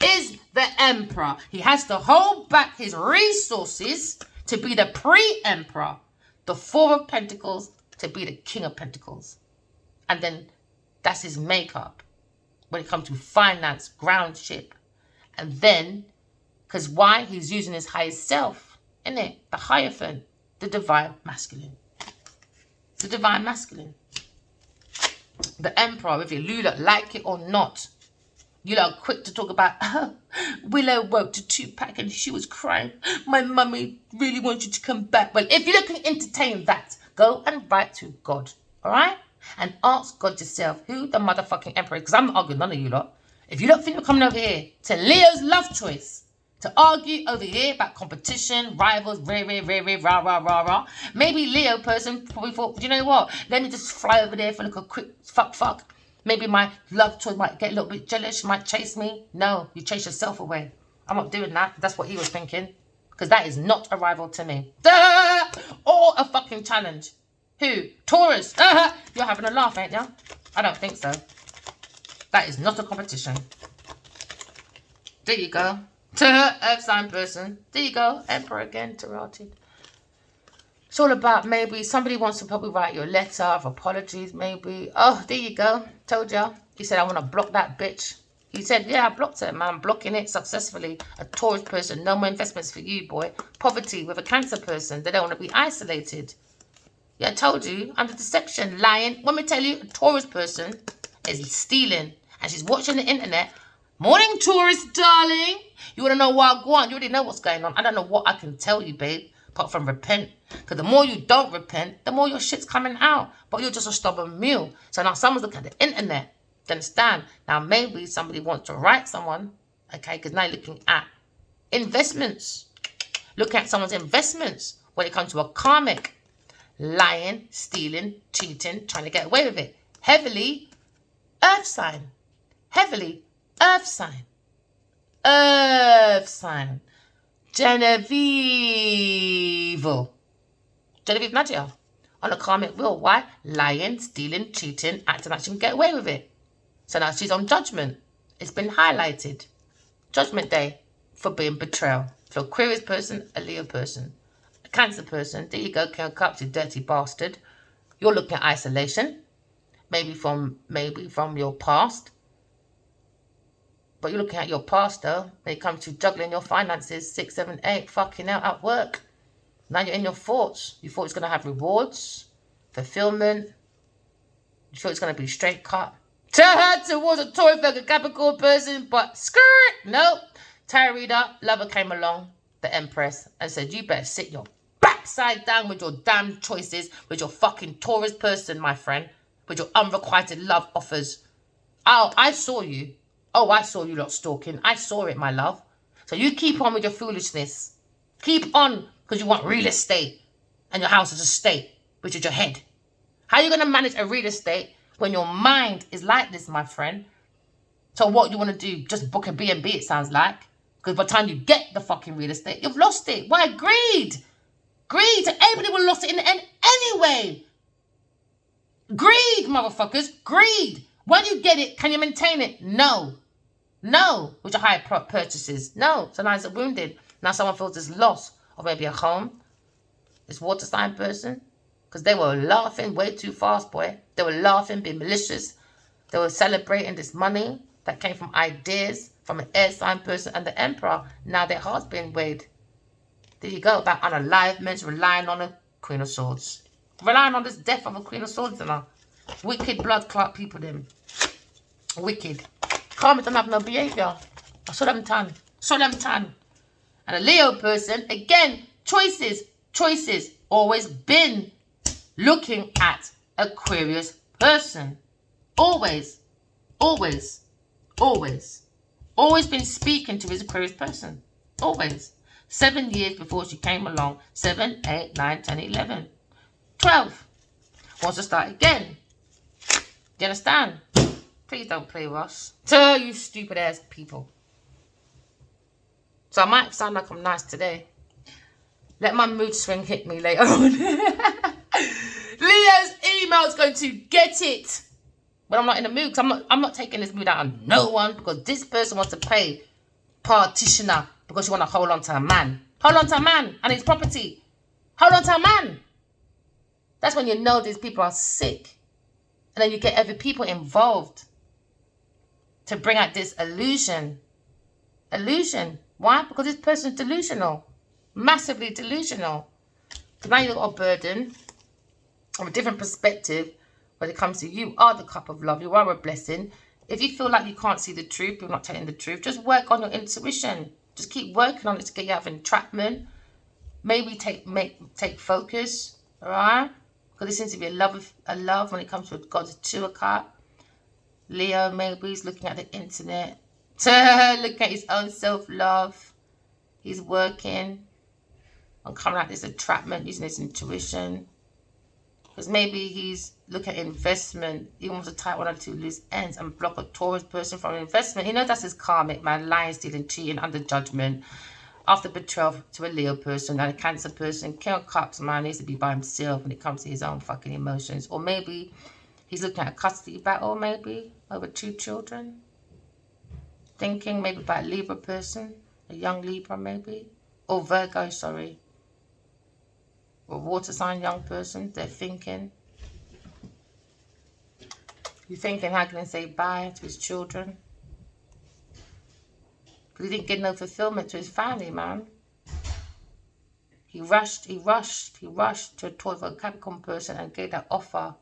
is the emperor. He has to hold back his resources to be the pre-emperor. The Four of Pentacles to be the King of Pentacles. And then that's his makeup when it comes to finance, groundship. And then, because why? He's using his highest self, isn't it? The Hierophant. The divine masculine. The divine masculine. The emperor, whether you like it or not. You lot are quick to talk about, oh, Willow woke to Tupac and she was crying. My mummy really wants you to come back. Well, if you can entertain that, go and write to God. All right? And ask God yourself who the motherfucking emperor is. Because I'm not arguing none of you lot. If you don't think you're coming over here to Leo's love choice, to argue over here about competition, rivals, rah. Maybe Leo person probably thought, you know what? Let me just fly over there for like a quick fuck. Maybe my love choice might get a little bit jealous. She might chase me. No, you chase yourself away. I'm not doing that. That's what he was thinking. Because that is not a rival to me. Or a fucking challenge. Who? Taurus. You're having a laugh, ain't you? I don't think so. That is not a competition. There you go. To her earth sign person. There you go. Emperor again, Tarotted. It's all about maybe somebody wants to probably write you a letter of apologies, maybe. Oh, there you go. Told ya. He said, I want to block that bitch. He said, yeah, I blocked it, man. I'm blocking it successfully. A Taurus person. No more investments for you, boy. Poverty with a Cancer person. They don't want to be isolated. Yeah, I told you. Under deception. Lying. Let me tell you, a Taurus person is stealing. And she's watching the internet. Morning, Taurus, darling. You want to know what I want? You already know what's going on. I don't know what I can tell you, babe. Apart from repent. Because the more you don't repent, the more your shit's coming out. But you're just a stubborn mule. So now someone's looking at the internet. Do you understand? Now maybe somebody wants to write someone. Okay, because now you're looking at investments. Look at someone's investments when it comes to a karmic. Lying, stealing, cheating, trying to get away with it. Heavily, earth sign. Heavily, earth sign. Earth sign. Genevieve Nadia on a karmic wheel. Why? Lying, stealing, cheating, acting like she can get away with it. So now she's on judgment. It's been highlighted. Judgment day for being betrayal. For Aquarius person, a Leo person, a Cancer person. There you go, King of Cups, you dirty bastard. You're looking at isolation. Maybe from your past. But you're looking at your past though, when it comes to juggling your finances, 6, 7, 8, fucking out at work. Now you're in your thoughts. You thought it's going to have rewards, fulfillment. You thought it's going to be straight cut. Towards a Taurus, a Capricorn person, but skirt, nope. Tarot reader, lover came along, the Empress, and said, you better sit your backside down with your damn choices, with your fucking Taurus person, my friend, with your unrequited love offers. Oh, I saw you. Oh, I saw you lot stalking. I saw it, my love. So you keep on with your foolishness. Keep on, because you want real estate. And your house is a state, which is your head. How are you going to manage a real estate when your mind is like this, my friend? So what you want to do? Just book a B&B, it sounds like. Because by the time you get the fucking real estate, you've lost it. Why? Greed. Greed. Everybody will have lost it in the end anyway. Greed, motherfuckers. Greed. When you get it, can you maintain it? No. No. With your higher purchases. No. So now it's wounded. Now someone feels this loss of maybe a home. This water sign person. Because they were laughing way too fast, boy. They were laughing, being malicious. They were celebrating this money that came from ideas from an air sign person and the Emperor. Now their heart's being weighed. There you go. That unaliveness, relying on a Queen of Swords. Relying on this death of a Queen of Swords, you know. Wicked blood clot people, them. Wicked. Karmic don't have no behavior. I saw them tan. Saw them tan. And a Leo person, again, choices. Choices. Always been looking at Aquarius person. Always. Always. Always. Always been speaking to his Aquarius person. Always. 7 years before she came along. 7, 8, 9, 10, 11. 12. Wants to start again. Do you understand? Please don't play Ross. To you stupid ass people. So I might sound like I'm nice today. Let my mood swing hit me later on. Leo's email is going to get it. But I'm not in the mood, because I'm not taking this mood out on no one, because this person wants to play partitioner because you want to hold on to a man. Hold on to a man and his property. Hold on to a man. That's when you know these people are sick. And then you get other people involved to bring out this illusion. Illusion. Why? Because this person's delusional. Massively delusional. So now you've got a burden of a different perspective when it comes to you are the cup of love. You are a blessing. If you feel like you can't see the truth, you're not telling the truth, just work on your intuition. Just keep working on it to get you out of entrapment. Maybe take focus. Alright? Because there seems to be a love when it comes to God's 2 of Cups. Leo maybe he's looking at the internet. Looking at his own self-love. He's working on coming out of this entrapment, using his intuition. Because maybe he's looking at investment. He wants to tie one or two loose ends and block a Taurus person from investment. He knows that's his karmic, man. Lying, stealing, cheating, under judgment. After betrayal to a Leo person and a Cancer person. King of Cups, man, needs to be by himself when it comes to his own fucking emotions. Or maybe he's looking at a custody battle, maybe, over 2 children. Thinking maybe about a Libra person. A young Libra maybe. Or Virgo, sorry. Or water sign young person. They're thinking. You're thinking, how can he say bye to his children? Because he didn't get no fulfillment to his family, man. He rushed to a Taurus Virgo Capricorn person and gave that offer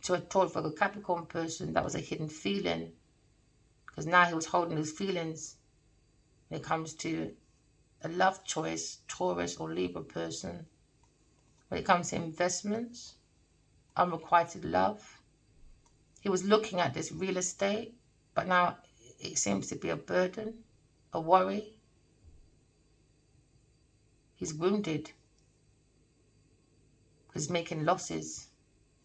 to a Taurus Virgo Capricorn person. That was a hidden feeling. Because now he was holding his feelings when it comes to a love choice, Taurus or Libra person. When it comes to investments, unrequited love. He was looking at this real estate, but now it seems to be a burden, a worry. He's wounded. He's making losses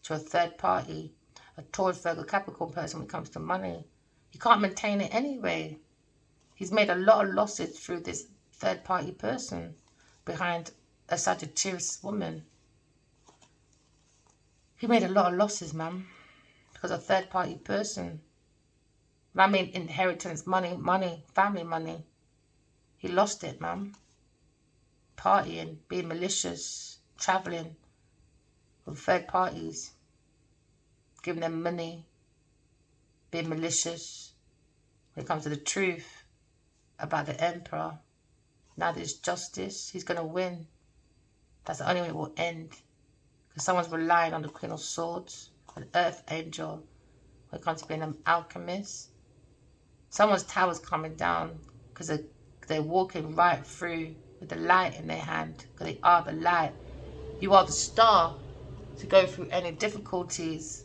to a third party, a Taurus Virgo Capricorn person when it comes to money. He can't maintain it anyway. He's made a lot of losses through this third party person behind a Sagittarius woman. He made a lot of losses, man, because a third party person. I mean inheritance, money, family money. He lost it, man. Partying, being malicious, traveling with third parties, giving them money, being malicious. When it comes to the truth about the Emperor, now there's justice. He's going to win. That's the only way it will end. Because someone's relying on the Queen of Swords, an Earth Angel, when it comes to being an alchemist. Someone's tower's coming down because they're walking right through with the light in their hand, because they are the light. You are the star to go through any difficulties,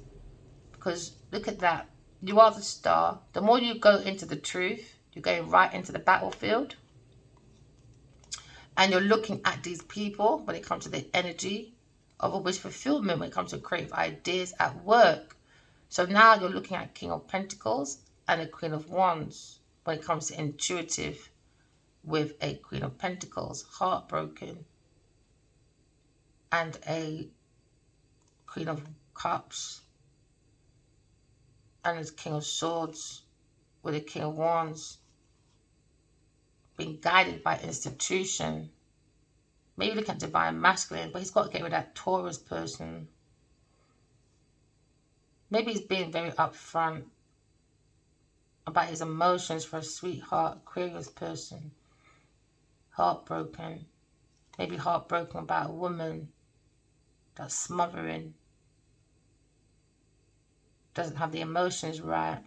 because look at that. You are the star. The more you go into the truth, you're going right into the battlefield, and you're looking at these people when it comes to the energy of a wish fulfillment, when it comes to creative ideas at work. So now you're looking at King of Pentacles and a Queen of Wands when it comes to intuitive, with a Queen of Pentacles, heartbroken, and a Queen of Cups, and a King of Swords with a King of Wands, being guided by institution. Maybe look at divine masculine, but he's got to get rid of that Taurus person. Maybe he's being very upfront about his emotions for a sweetheart, Aquarius person. Heartbroken. Maybe heartbroken about a woman that's smothering, doesn't have the emotions right.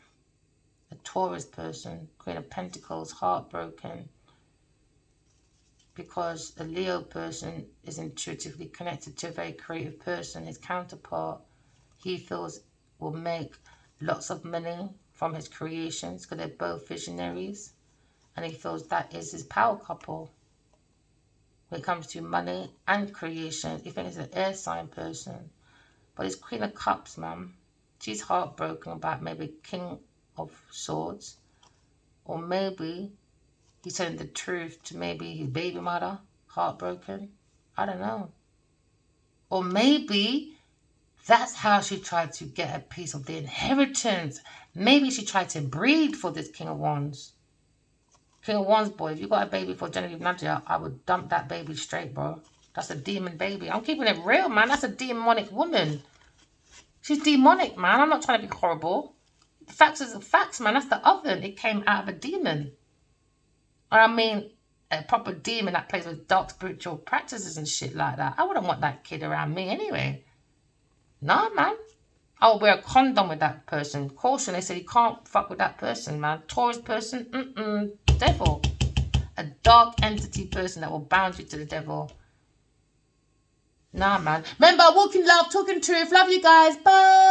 A Taurus person, Queen of Pentacles, heartbroken, because a Leo person is intuitively connected to a very creative person. His counterpart, he feels, will make lots of money from his creations because they're both visionaries, and he feels that is his power couple. When it comes to money and creation, he thinks he's an air sign person. But it's Queen of Cups, man. She's heartbroken about maybe King of Swords. Or maybe he's telling the truth to maybe his baby mother, heartbroken. I don't know. Or maybe that's how she tried to get a piece of the inheritance. Maybe she tried to breed for this King of Wands. King of Wands, boy, if you got a baby for Genevieve Nadia, I would dump that baby straight, bro. That's a demon baby. I'm keeping it real, man. That's a demonic woman. She's demonic, man. I'm not trying to be horrible. The facts is the facts, man. That's the oven. It came out of a demon. I mean, a proper demon that plays with dark spiritual practices and shit like that. I wouldn't want that kid around me anyway. Nah, man. I would wear a condom with that person. Caution, they said you can't fuck with that person, man. Taurus person, devil. A dark entity person that will bound you to the devil. Nah, man. Remember, walking love, talking truth. Love you guys. Bye.